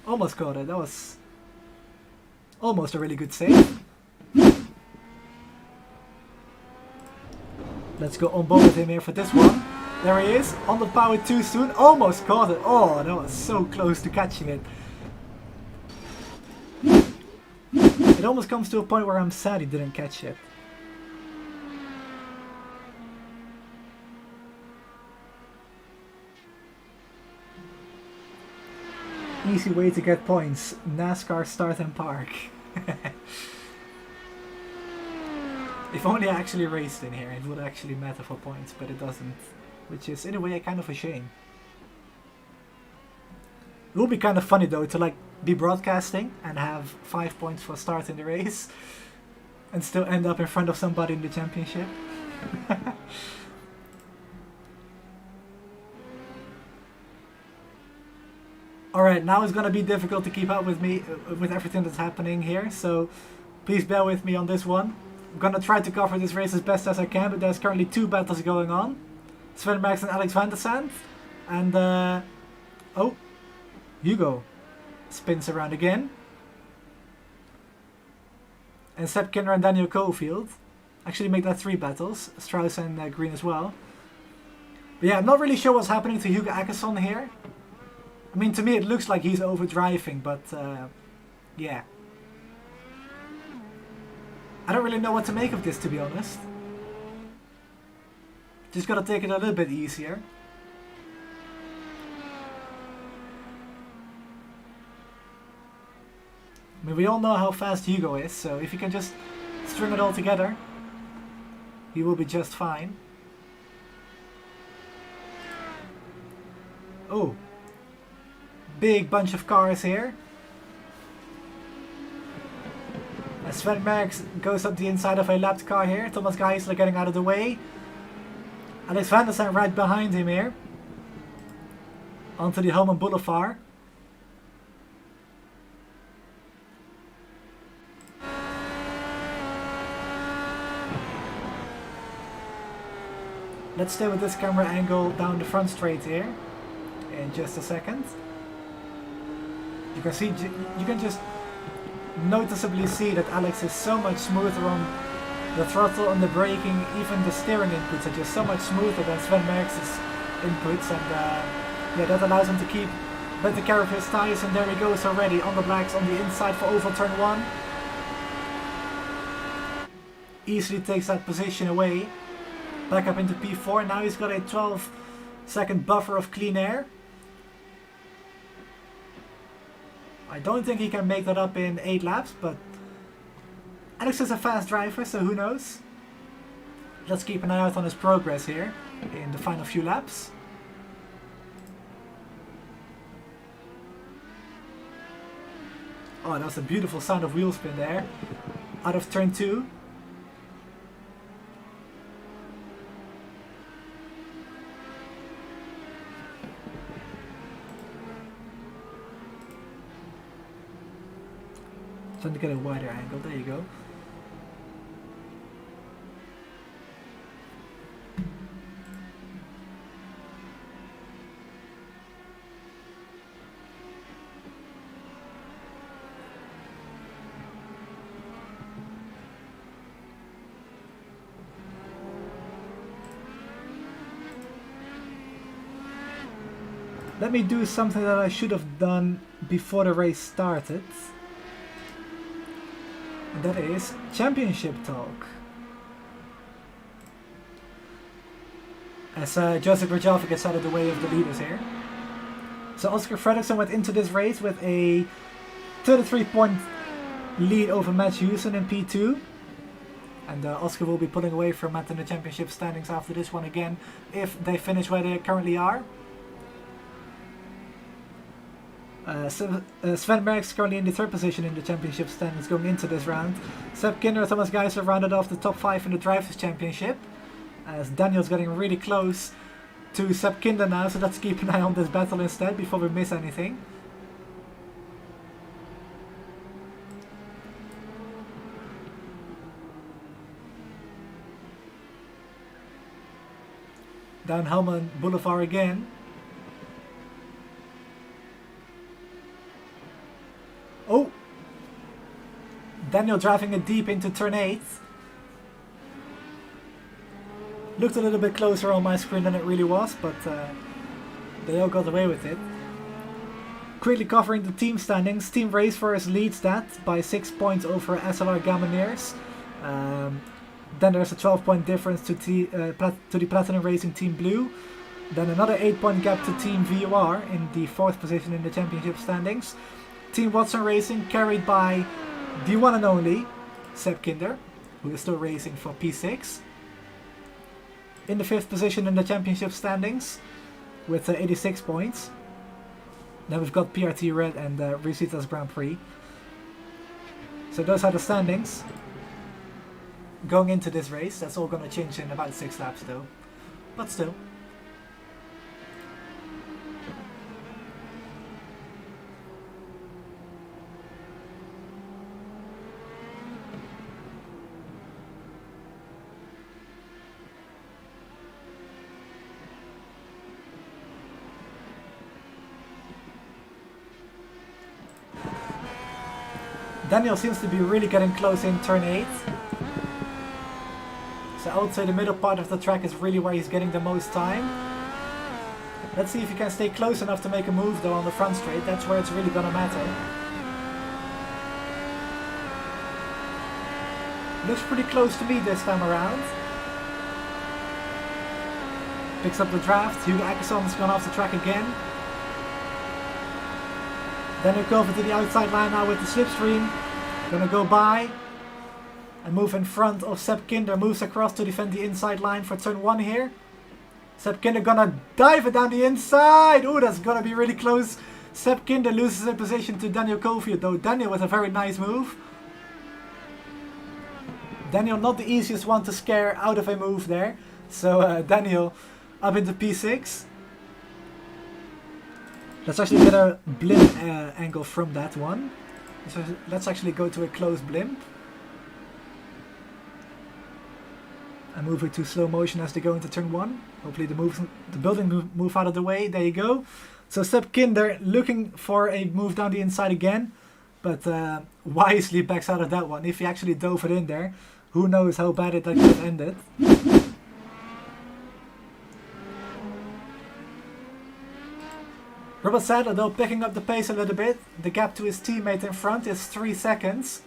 Almost caught it. That was almost a really good save. Let's go on board with him here for this one. There he is, on the power too soon. Almost caught it. Oh, that was so close to catching it. It almost comes to a point where I'm sad he didn't catch it. Easy way to get points. NASCAR start and park. If only I actually raced in here, it would actually matter for points, but it doesn't. Which is, in a way, kind of a shame. It would be kind of funny, though, to like be broadcasting and have 5 points for starting the race and still end up in front of somebody in the championship. Alright, now it's gonna be difficult to keep up with me, with everything that's happening here, so please bear with me on this one. I'm gonna try to cover this race as best as I can, but there's currently 2 battles going on. Sven Max and Alex van der Sand. And, oh, Hugo spins around again. And Sepp Kinder and Daniel Cofield. Actually make that 3 battles. Strauss and Green as well. But yeah, I'm not really sure what's happening to Hugo Akesson here. I mean, to me it looks like he's overdriving, but yeah. I don't really know what to make of this, to be honest. Just gotta take it a little bit easier. I mean, we all know how fast Hugo is, so if he can just string it all together, he will be just fine. Oh. Big bunch of cars here. Sven Merckx goes up the inside of a lapped car here. Thomas Geisler getting out of the way. Alex van der Sar right behind him here. Onto the Holman Boulevard. Let's stay with this camera angle down the front straight here in just a second. You can see, you can just noticeably see that Alex is so much smoother on the throttle and the braking. Even the steering inputs are just so much smoother than Sven Merckx's inputs, and yeah, that allows him to keep better care of his tyres. And there he goes already on the blacks on the inside for oval turn 1. Easily takes that position away. Back up into P4. Now he's got a 12-second buffer of clean air. I don't think he can make that up in 8 laps, but Alex is a fast driver, so who knows. Let's keep an eye out on his progress here in the final few laps. Oh, that was a beautiful sound of wheel spin there. Out of turn 2. Trying to get a wider angle, there you go. Let me do something that I should have done before the race started. And that is championship talk. As Joseph Grajava gets out of the way of the leaders here. So Oscar Frederickson went into this race with a 33-point lead over Matt Houston in P2. And Oscar will be pulling away from Matt in the championship standings after this one again, if they finish where they currently are. Sven Merckx currently in the 3rd position in the championship standings going into this round. Sepp Kinder and Thomas Geisler rounded off the top 5 in the Drivers' Championship. As Daniel's getting really close to Sepp Kinder now, so let's keep an eye on this battle instead before we miss anything. Down Helman Boulevard again. Oh! Daniel driving it deep into turn 8. Looked a little bit closer on my screen than it really was, but they all got away with it. Quickly covering the team standings. Team Raceforce leads that by 6 points over SLR Gamoniers. Then there's a 12-point difference to the Platinum Racing Team Blue. Then another 8-point gap to Team VOR in the 4th position in the championship standings. Team Watson Racing carried by the one and only Sepp Kinder, who is still racing for P6. In the 5th position in the championship standings with 86 points. Then we've got PRT Red and Risitas Grand Prix. So those are the standings going into this race. That's all going to change in about 6 laps though, but still. Daniel seems to be really getting close in turn 8. So I would say the middle part of the track is really where he's getting the most time. Let's see if he can stay close enough to make a move though on the front straight. That's where it's really gonna matter. Looks pretty close to me this time around. Picks up the draft. Hugo Ackerson's gone off the track again. Then he'll go over to the outside line now with the slipstream. Gonna go by and move in front of Sepp Kinder. Moves across to defend the inside line for turn 1 here. Sepp Kinder gonna dive it down the inside. Ooh, that's gonna be really close. Sepp Kinder loses in position to Daniel Cofield though. Daniel with a very nice move. Daniel, not the easiest one to scare out of a move there. So Daniel up into P6. Let's actually get a blimp angle from that one. So let's actually go to a close blimp. And move it to slow motion as they go into turn 1. Hopefully the building move out of the way. There you go. So Sepp Kinder looking for a move down the inside again. But wisely backs out of that one. If he actually dove it in there, who knows how bad that could have ended. Rubble Sadler though picking up the pace a little bit. The gap to his teammate in front is 3 seconds.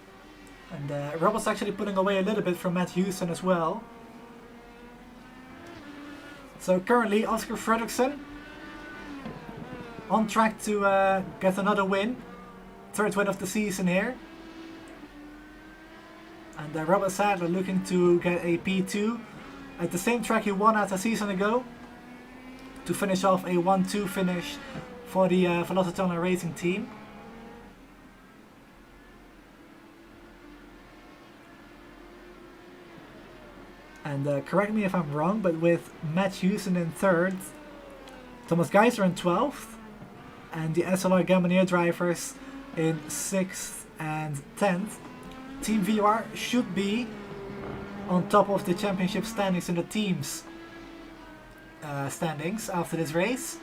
And Rubble's actually putting away a little bit from Matt Houston as well. So currently Oscar Frederickson on track to get another win. 3rd win of the season here. And Rubble Sadler looking to get a P2 at the same track he won at a season ago. To finish off a 1-2 finish for the Velocitone Racing team. And correct me if I'm wrong, but with Matt Houston in 3rd, Thomas Geiser in 12th, and the SLR Gamonier drivers in 6th and 10th, Team VOR should be on top of the championship standings in the teams standings after this race.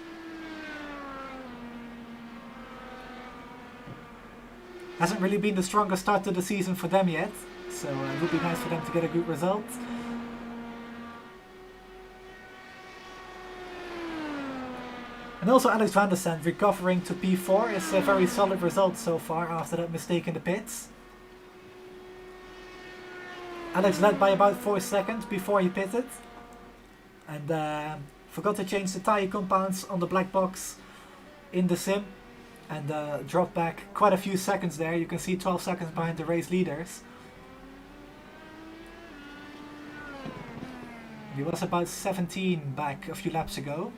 Hasn't really been the strongest start to the season for them yet, so it would be nice for them to get a good result. And also Alex van der Sand recovering to P4 is a very solid result so far after that mistake in the pits. Alex led by about 4 seconds before he pitted. And forgot to change the tyre compounds on the black box in the sim. And dropped back quite a few seconds there. You can see 12 seconds behind the race leaders. He was about 17 back a few laps ago.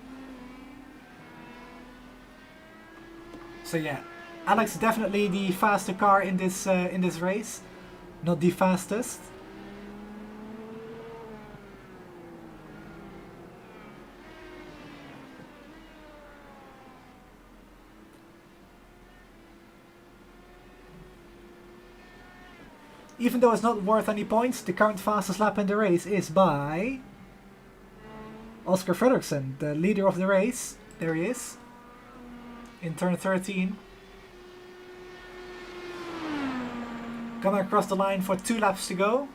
So yeah, Alex definitely the faster car in this race, not the fastest. Even though it's not worth any points, the current fastest lap in the race is by Oscar Frederickson, the leader of the race. There he is. In turn 13. Coming across the line for 2 laps to go.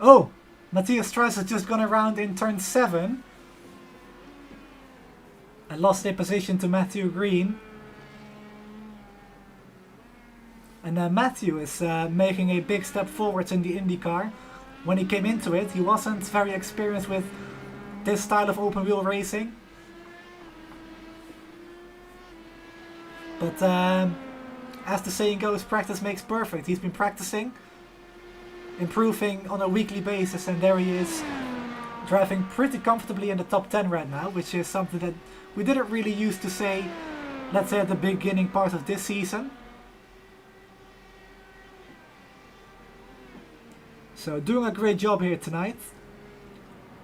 Oh! Matthias Strauss has just gone around in turn 7. And lost a position to Matthew Green. And Matthew is making a big step forwards in the IndyCar. When he came into it, he wasn't very experienced with this style of open wheel racing. But as the saying goes, practice makes perfect. He's been practicing, improving on a weekly basis, and there he is, driving pretty comfortably in the top 10 right now, which is something that we didn't really used to say, let's say at the beginning part of this season. So doing a great job here tonight.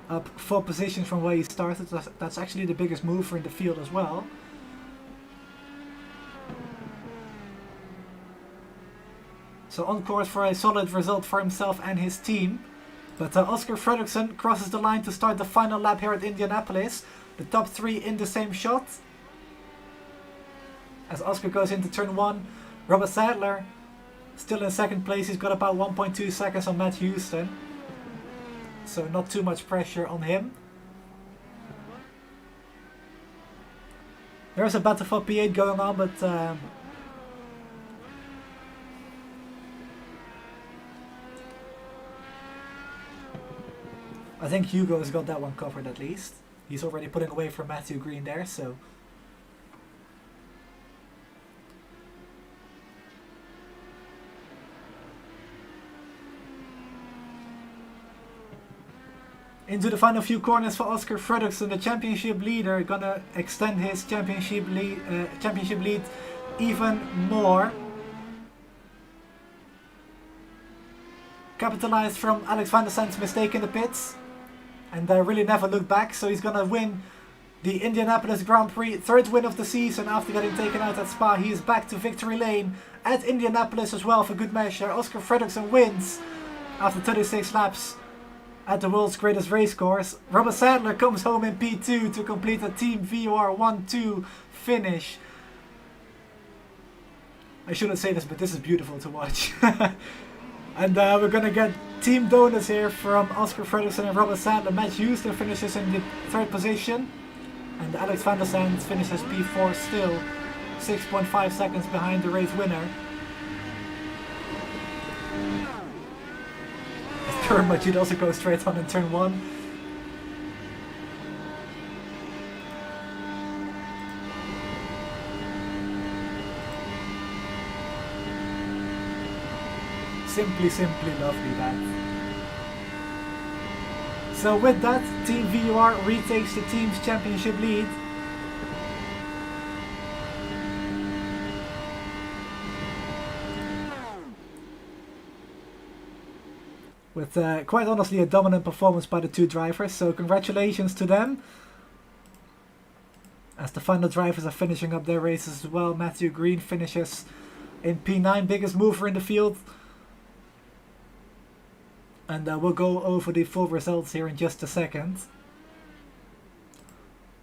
Up 4 positions from where he started. That's actually the biggest mover in the field as well. So on course for a solid result for himself and his team. But Oscar Frederickson crosses the line to start the final lap here at Indianapolis. The top 3 in the same shot. As Oscar goes into turn 1, Rubble Sadler still in 2nd place. He's got about 1.2 seconds on Matt Houston. So not too much pressure on him. There's a battle for P8 going on, but I think Hugo has got that one covered at least. He's already putting away from Matthew Green there, so. Into the final few corners for Oscar Frederickson, the championship leader, gonna extend his championship lead even more. Capitalized from Alex van der Sand's mistake in the pits, and really never looked back, so he's gonna win the Indianapolis Grand Prix, third win of the season after getting taken out at Spa. He is back to victory lane at Indianapolis as well for good measure. Oscar Frederickson wins after 36 laps at the world's greatest race course. Rubble Sadler comes home in P2 to complete a Team VOR 1-2 finish. I shouldn't say this, but this is beautiful to watch. And we're gonna get team donuts here from Oscar Frederickson and Rubble Sadler. Matt Houston finishes in the third position, and Alex van der Sand finishes P4 still, 6.5 seconds behind the race winner. Turn Majid also goes straight on in turn 1. Simply lovely that. So with that, Team VOR retakes the team's championship lead. With quite honestly a dominant performance by the two drivers, so congratulations to them. As the final drivers are finishing up their races as well, Matthew Green finishes in P9, biggest mover in the field. And we'll go over the full results here in just a second.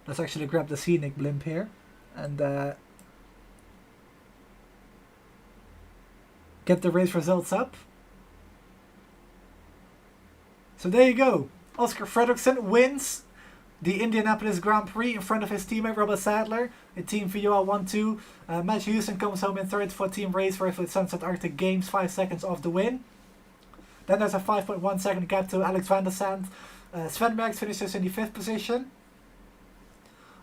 Let's actually grab the scenic blimp here and get the race results up. So there you go. Oscar Frederickson wins the Indianapolis Grand Prix in front of his teammate Rubble Sadler in Team VOR 1-2. Matt Houston comes home in third for Team Raceway with Sunset Arctic Games, 5 seconds off the win. Then there's a 5.1 second gap to Alex van der Sand. Sven Merckx finishes in the 5th position.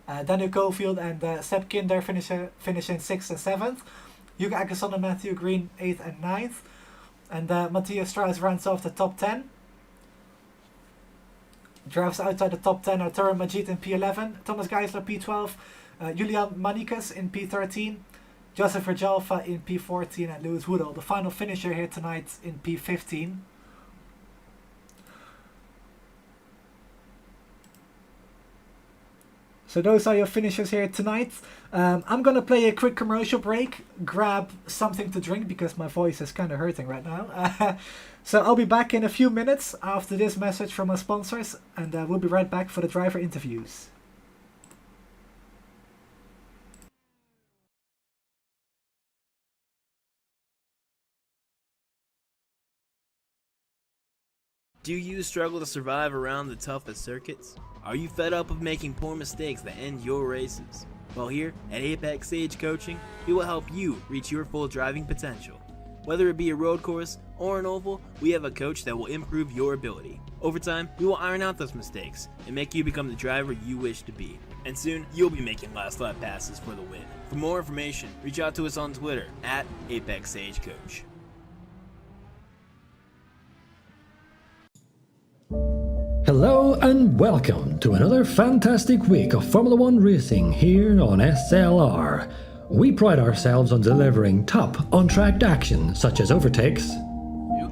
Daniel Cofield and Seb Kinder finish in 6th and 7th. Hugo Ackerson and Matthew Green 8th and 9th. And Matthias Strauss rounds off the top 10. Drivers outside the top 10 are Turan Majid in P11, Thomas Geisler P12, Julian Manikas in P13, Joseph Rajalfa in P14 and Lewis Whittle, the final finisher here tonight, in P15. So those are your finishers here tonight. I'm going to play a quick commercial break, grab something to drink because my voice is kind of hurting right now. So I'll be back in a few minutes after this message from our sponsors, and we'll be right back for the driver interviews. Do you struggle to survive around the toughest circuits? Are you fed up of making poor mistakes that end your races? Well, here at Apex Sage Coaching, we will help you reach your full driving potential. Whether it be a road course or an oval, we have a coach that will improve your ability. Over time, we will iron out those mistakes and make you become the driver you wish to be. And soon, you'll be making last lap passes for the win. For more information, reach out to us on Twitter at Apex Sage Coach. Hello and welcome to another fantastic week of Formula One racing here on SLR. We pride ourselves on delivering top on-track action such as overtakes.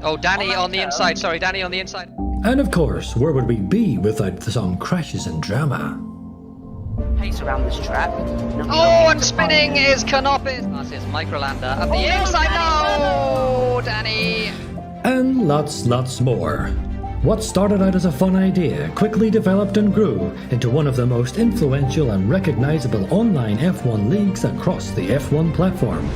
Oh, Danny on the inside. Sorry, Danny on the inside. And of course, where would we be without some crashes and drama? Pace around this track. Oh, and spinning is Canopis. That's Microlander at the inside. No, Danny. And lots more. What started out as a fun idea quickly developed and grew into one of the most influential and recognizable online F1 leagues across the F1 platform.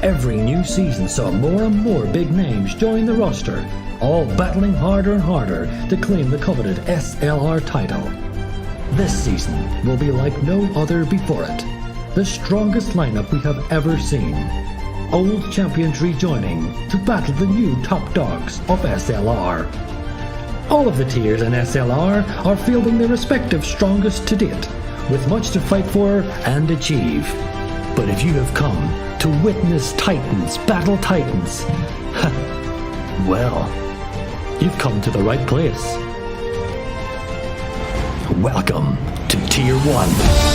Every new season saw more and more big names join the roster, all battling harder and harder to claim the coveted SLR title. This season will be like no other before it. The strongest lineup we have ever seen. Old champions rejoining to battle the new top dogs of SLR. All of the tiers in SLR are fielding their respective strongest to date, with much to fight for and achieve. But if you have come to witness Titans battle Titans, well, you've come to the right place. welcome to Tier 1.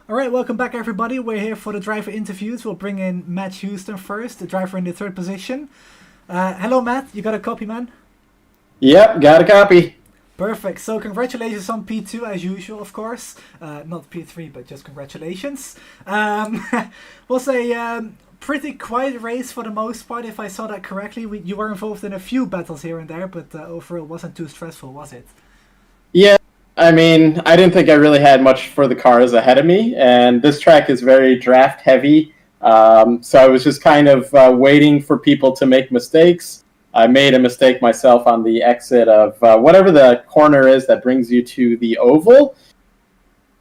Alright, welcome back everybody. We're here for the driver interviews. We'll bring in Matt Houston first, the driver in the third position. Hello Matt, you got a copy, man? Yep, got a copy. Perfect. So congratulations on P2 as usual, of course. Not P3, but just congratulations. We'll say pretty quiet race for the most part, if I saw that correctly. You were involved in a few battles here and there, but overall it wasn't too stressful, was it? Yeah, I mean, I didn't think I really had much for the cars ahead of me, and this track is very draft heavy. So I was just kind of waiting for people to make mistakes. I made a mistake myself on the exit of whatever the corner is that brings you to the oval.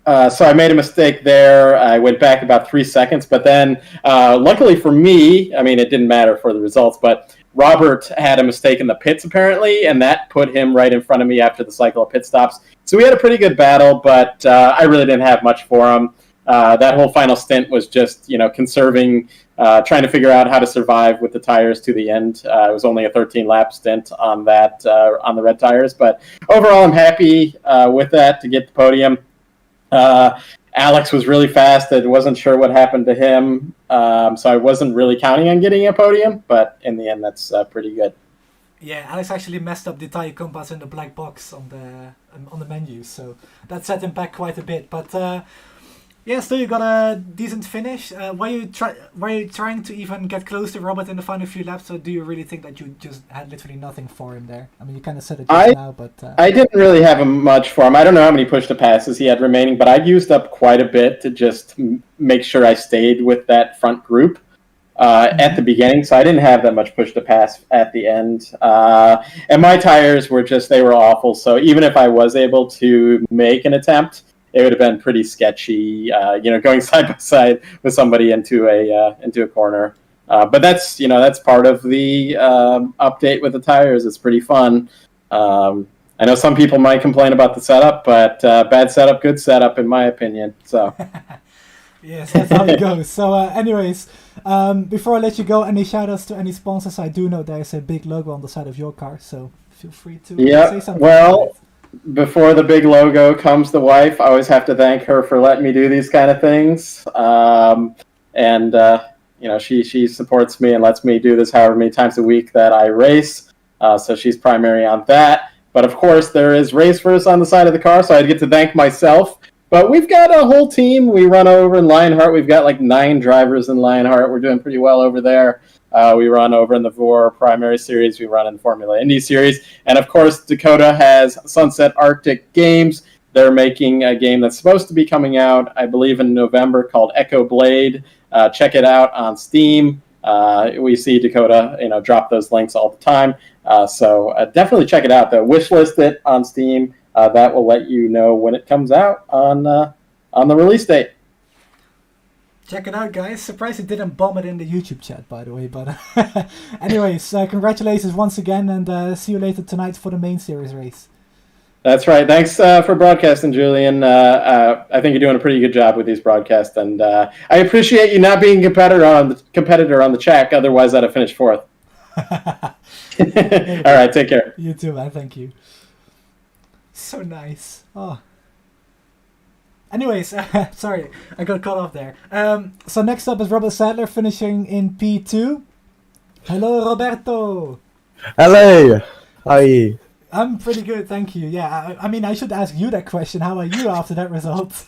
So I made a mistake there. I went back about 3 seconds, but then luckily for me, I mean, it didn't matter for the results, but Robert had a mistake in the pits apparently, and that put him right in front of me after the cycle of pit stops. So we had a pretty good battle, but I really didn't have much for him. That whole final stint was just, conserving, trying to figure out how to survive with the tires to the end. It was only a 13-lap stint on that, on the red tires. But overall, I'm happy with that to get the podium. Alex was really fast. I wasn't sure what happened to him, so I wasn't really counting on getting a podium. But in the end, that's pretty good. Yeah, Alex actually messed up the tire compass in the black box on the menu, so that set him back quite a bit. But yeah, still you got a decent finish. Were you trying to even get close to Robert in the final few laps, or do you really think that you just had literally nothing for him there? I mean, you kind of said it just now, but I didn't really have much for him. I don't know how many push-to-passes he had remaining, but I used up quite a bit to just make sure I stayed with that front group at the beginning, so I didn't have that much push-to-pass at the end. And my tires were they were awful, so even if I was able to make an attempt, it would have been pretty sketchy, going side by side with somebody into a corner. But that's part of the update with the tires. It's pretty fun. I know some people might complain about the setup, but bad setup, good setup, in my opinion. So. Yes, that's how it goes. So, anyways, before I let you go, any shout-outs to any sponsors? I do know there's a big logo on the side of your car, so feel free to say something. Well, before the big logo comes the wife. I always have to thank her for letting me do these kind of things. She supports me and lets me do this however many times a week that I race. So she's primary on that. But of course, there is RaceVerse on the side of the car, so I get to thank myself. But we've got a whole team. We run over in Lionheart. We've got like 9 drivers in Lionheart. We're doing pretty well over there. We run over in the VOR Primary Series. We run in the Formula Indy Series. And, of course, Dakota has Sunset Arctic Games. They're making a game that's supposed to be coming out, I believe, in November called Echo Blade. Check it out on Steam. We see Dakota, drop those links all the time. So definitely check it out, though. Wishlist it on Steam. That will let you know when it comes out on the release date. Check it out, guys. Surprised it didn't bomb it in the YouTube chat, by the way. But anyways, congratulations once again, and see you later tonight for the main series race. That's right. Thanks for broadcasting, Julian. I think you're doing a pretty good job with these broadcasts, and I appreciate you not being competitor on the track. Otherwise, I'd have finished 4th. All right, take care. You too, man. Thank you. So nice. Oh. Anyways, sorry, I got cut off there. So next up is Rubble Sadler finishing in P2. Hello, Roberto. Hello. How are you? I'm pretty good, thank you. Yeah, I mean, I should ask you that question. How are you after that result?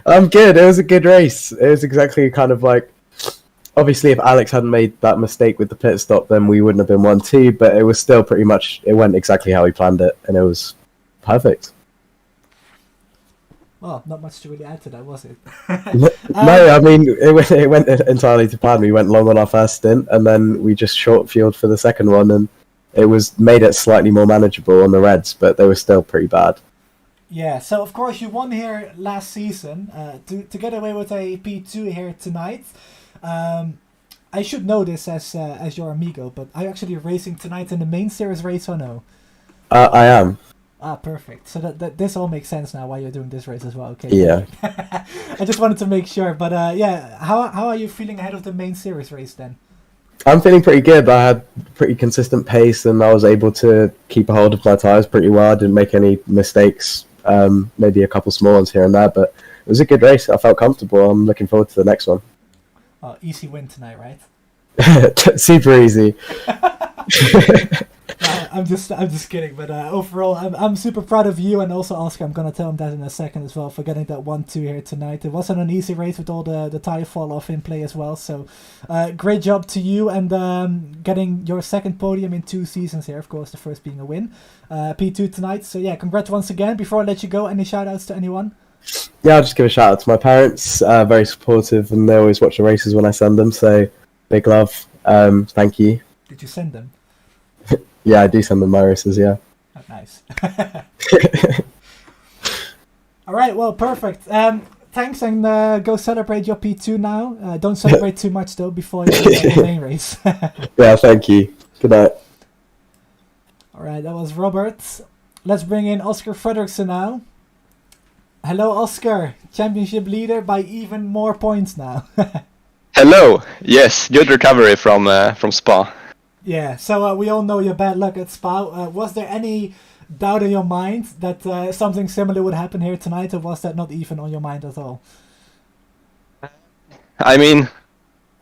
I'm good. It was a good race. It was exactly kind of like... Obviously, if Alex hadn't made that mistake with the pit stop, then we wouldn't have been 1-2, but it was still pretty much... It went exactly how he planned it, and it was perfect. Well, not much to really add to that, was it? No, I mean, it went entirely to plan. We went long on our first stint, and then we just short fueled for the second one, and it made it slightly more manageable on the reds, but they were still pretty bad. Yeah, so of course you won here last season. To get away with a P2 here tonight, I should know this as your amigo, but are you actually racing tonight in the main series race or no? I am. Ah, perfect. So that this all makes sense now why you're doing this race as well. Okay. Yeah. I just wanted to make sure, but yeah, how are you feeling ahead of the main series race then? I'm feeling pretty good. I had pretty consistent pace, and I was able to keep a hold of my tyres pretty well. I didn't make any mistakes, maybe a couple small ones here and there, but it was a good race. I felt comfortable. I'm looking forward to the next one. Oh, easy win tonight, right? Super easy. I'm just kidding, but overall, I'm super proud of you and also Oscar. I'm gonna tell him that in a second as well for getting that 1-2 here tonight. It wasn't an easy race with all the tire fall off in play as well. So, great job to you and getting your second podium in 2 seasons here. Of course, the first being a win, P2 tonight. So yeah, congrats once again. Before I let you go, any shout outs to anyone? Yeah, I'll just give a shout out to my parents. Very supportive, and they always watch the races when I send them. So big love. Thank you. Did you send them? Yeah, I do send them my races, yeah. Oh, nice. All right, well, perfect. Thanks, and go celebrate your P2 now. Don't celebrate too much, though, before you the main race. Yeah, thank you. Good night. All right, that was Robert. Let's bring in Oscar Frederickson now. Hello, Oscar. Championship leader by even more points now. Hello. Yes, good recovery from Spa. Yeah, so we all know your bad luck at Spa. Was there any doubt in your mind that something similar would happen here tonight, or was that not even on your mind at all? I mean,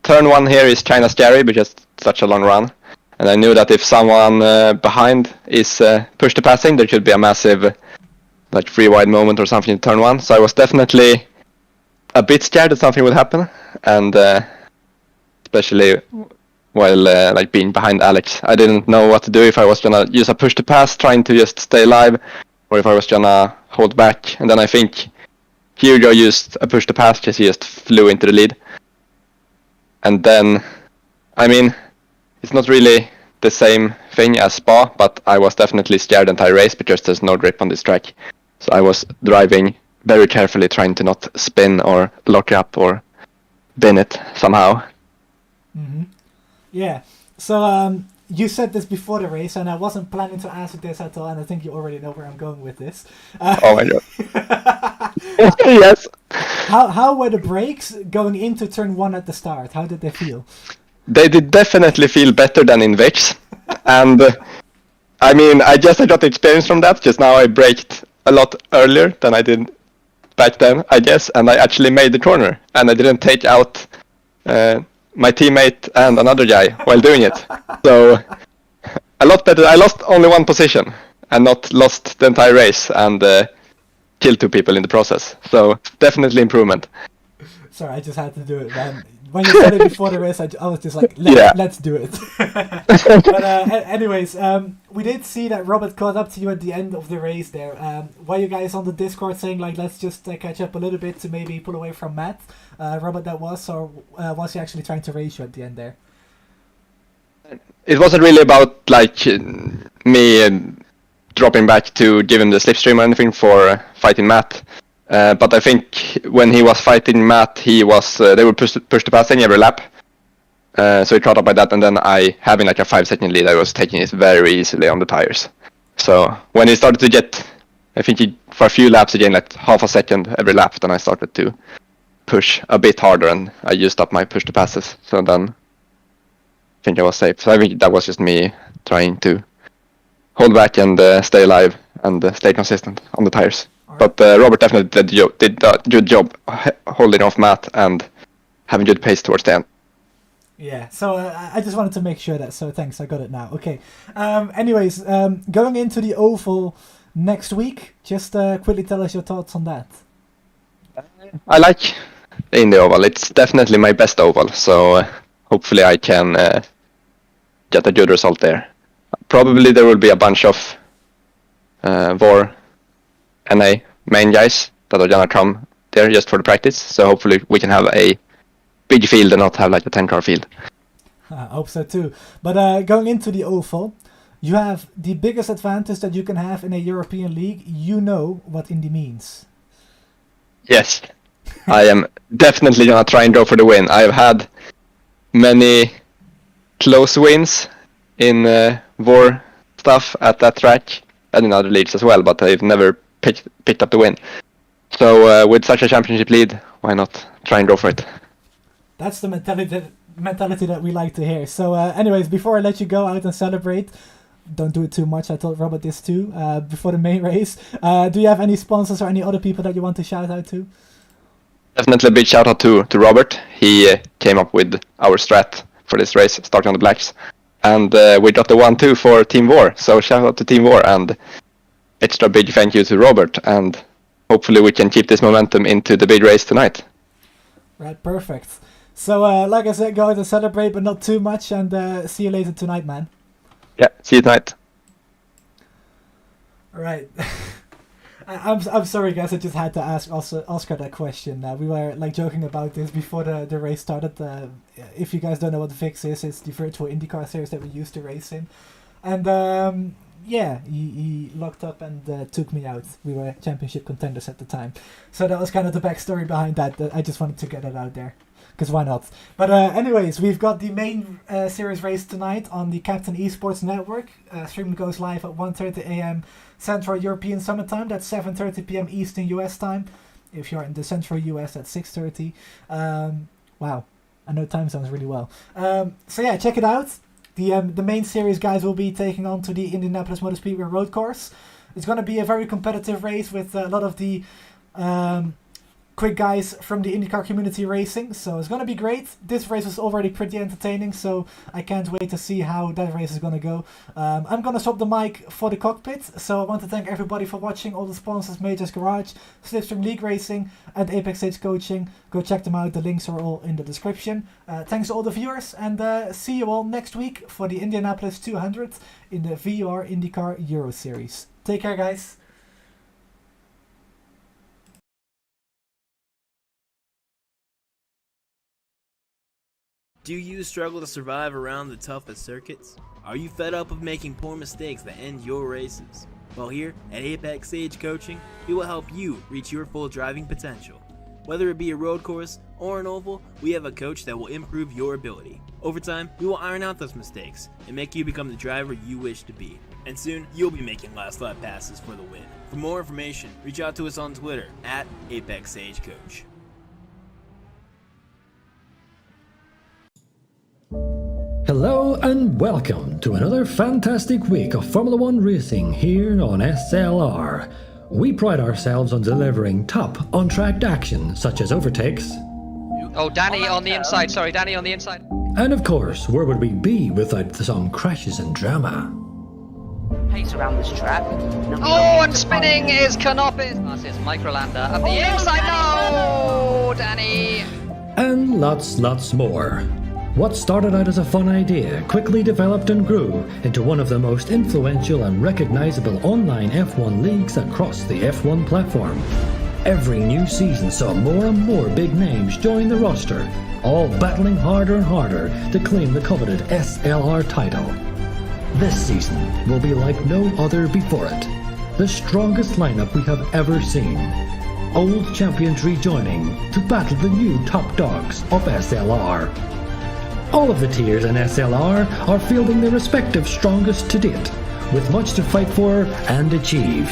turn 1 here is kind of scary because it's such a long run. And I knew that if someone behind is pushed to passing, there should be a massive like free wide moment or something in turn 1. So I was definitely a bit scared that something would happen. And especially while like being behind Alex. I didn't know what to do, if I was gonna use a push to pass, trying to just stay alive, or if I was gonna hold back. And then I think Hugo used a push to pass because he just flew into the lead. And then, I mean, it's not really the same thing as Spa, but I was definitely scared the entire race because there's no grip on this track. So I was driving very carefully, trying to not spin or lock up or bin it somehow. Mm-hmm. Yeah, so you said this before the race, and I wasn't planning to answer this at all, and I think you already know where I'm going with this. Oh my god. Yes. How were the brakes going into turn 1 at the start? How did they feel? They did definitely feel better than in Vex. And I mean, I guess I got experience from that, just now I braked a lot earlier than I did back then, I guess, and I actually made the corner, and I didn't take out my teammate and another guy while doing it. So a lot better. I lost only 1 position and not lost the entire race, and killed 2 people in the process. So definitely improvement. Sorry, I just had to do it, man. When you said it before the race, I was just like, let's do it. But anyways, we did see that Robert caught up to you at the end of the race there. Were you guys on the Discord saying, like, let's just catch up a little bit to maybe pull away from Matt? Robert that was, or was he actually trying to race you at the end there? It wasn't really about, like, me dropping back to give him the slipstream or anything for fighting Matt. But I think when he was fighting Matt, he was they would push to passing every lap. So he caught up by that, and then I, having like a 5-second lead, I was taking it very easily on the tires. So when he started to get, I think he, for a few laps, he gained like half a second every lap, then I started to push a bit harder, and I used up my push to passes. So then I think I was safe. So I think that was just me trying to hold back and stay alive and stay consistent on the tires. But Robert definitely did a good job holding off Matt and having good pace towards the end. Yeah, so I just wanted to make sure that, so thanks, I got it now. Okay. Anyways, going into the Oval next week, just quickly tell us your thoughts on that. I like the Indy Oval. It's definitely my best Oval, so hopefully I can get a good result there. Probably there will be a bunch of VOR NA main guys that are gonna come there just for the practice, so hopefully we can have a big field and not have like a 10-car field. I hope so too. But going into the Oval, you have the biggest advantage that you can have in a European league. You know what Indy means. Yes, I am definitely gonna try and go for the win. I've had many close wins in VOR stuff at that track and in other leagues as well, but I've never picked up the win. So with such a championship lead, why not try and go for it? That's the mentality that we like to hear. So anyways, before I let you go out and celebrate, don't do it too much. I told Robert this too before the main race. Do you have any sponsors or any other people that you want to shout out to? Definitely a big shout out to Robert. He came up with our strat for this race, starting on the blacks. And we got the 1-2 for Team VOR. So shout out to Team VOR and extra big thank you to Robert. And hopefully we can keep this momentum into the big race tonight. Right, perfect. So like I said, go out and celebrate, but not too much. And see you later tonight, man. Yeah, see you tonight. Right. I'm sorry, guys. I just had to ask Oscar that question. We were like joking about this before the race started. If you guys don't know what the VIX is, it's the virtual IndyCar series that we used to race in. And yeah, he locked up and took me out. We were championship contenders at the time. So that was kind of the backstory behind that. I just wanted to get it out there. Because why not? But anyways, we've got the main series race tonight on the Captain Esports Network. Stream goes live at 1:30 a.m. Central European Summer Time. That's 7:30 p.m. Eastern US time. If you're in the Central US, that's 6:30. Wow, I know time zones really well. So yeah, check it out. The main series guys will be taking on to the Indianapolis Motor Speedway road course. It's going to be a very competitive race with a lot of the quick guys from the IndyCar community racing, so it's going to be great. This race was already pretty entertaining, so I can't wait to see how that race is going to go. I'm going to swap the mic for the cockpit, so I want to thank everybody for watching, all the sponsors, Majors Garage, Slipstream League Racing, and Apex Stage Coaching. Go check them out, the links are all in the description. Thanks to all the viewers, and see you all next week for the Indianapolis 200 in the VOR IndyCar Euro Series. Take care, guys. Do you struggle to survive around the toughest circuits? Are you fed up of making poor mistakes that end your races? Well, here at Apex Stage Coaching, we will help you reach your full driving potential. Whether it be a road course or an oval, we have a coach that will improve your ability. Over time, we will iron out those mistakes and make you become the driver you wish to be. And soon, you'll be making last lap passes for the win. For more information, reach out to us on Twitter at Apex Stage Coach. Hello and welcome to another fantastic week of Formula One racing here on SLR. We pride ourselves on delivering top on-track action such as overtakes. Oh, Danny on the inside. Sorry, Danny on the inside. And of course, where would we be without some crashes and drama? Pace around this track. Oh, and spinning is Canopis. That's Microlander at the inside. No, Danny. And lots more. What started out as a fun idea quickly developed and grew into one of the most influential and recognizable online F1 leagues across the F1 platform. Every new season saw more and more big names join the roster, all battling harder and harder to claim the coveted SLR title. This season will be like no other before it. The strongest lineup we have ever seen. Old champions rejoining to battle the new top dogs of SLR. All of the tiers in SLR are fielding their respective strongest to date, with much to fight for and achieve.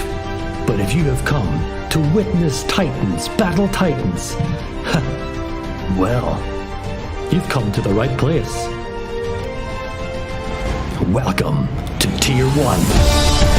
But if you have come to witness Titans battle Titans, well, you've come to the right place. Welcome to Tier 1.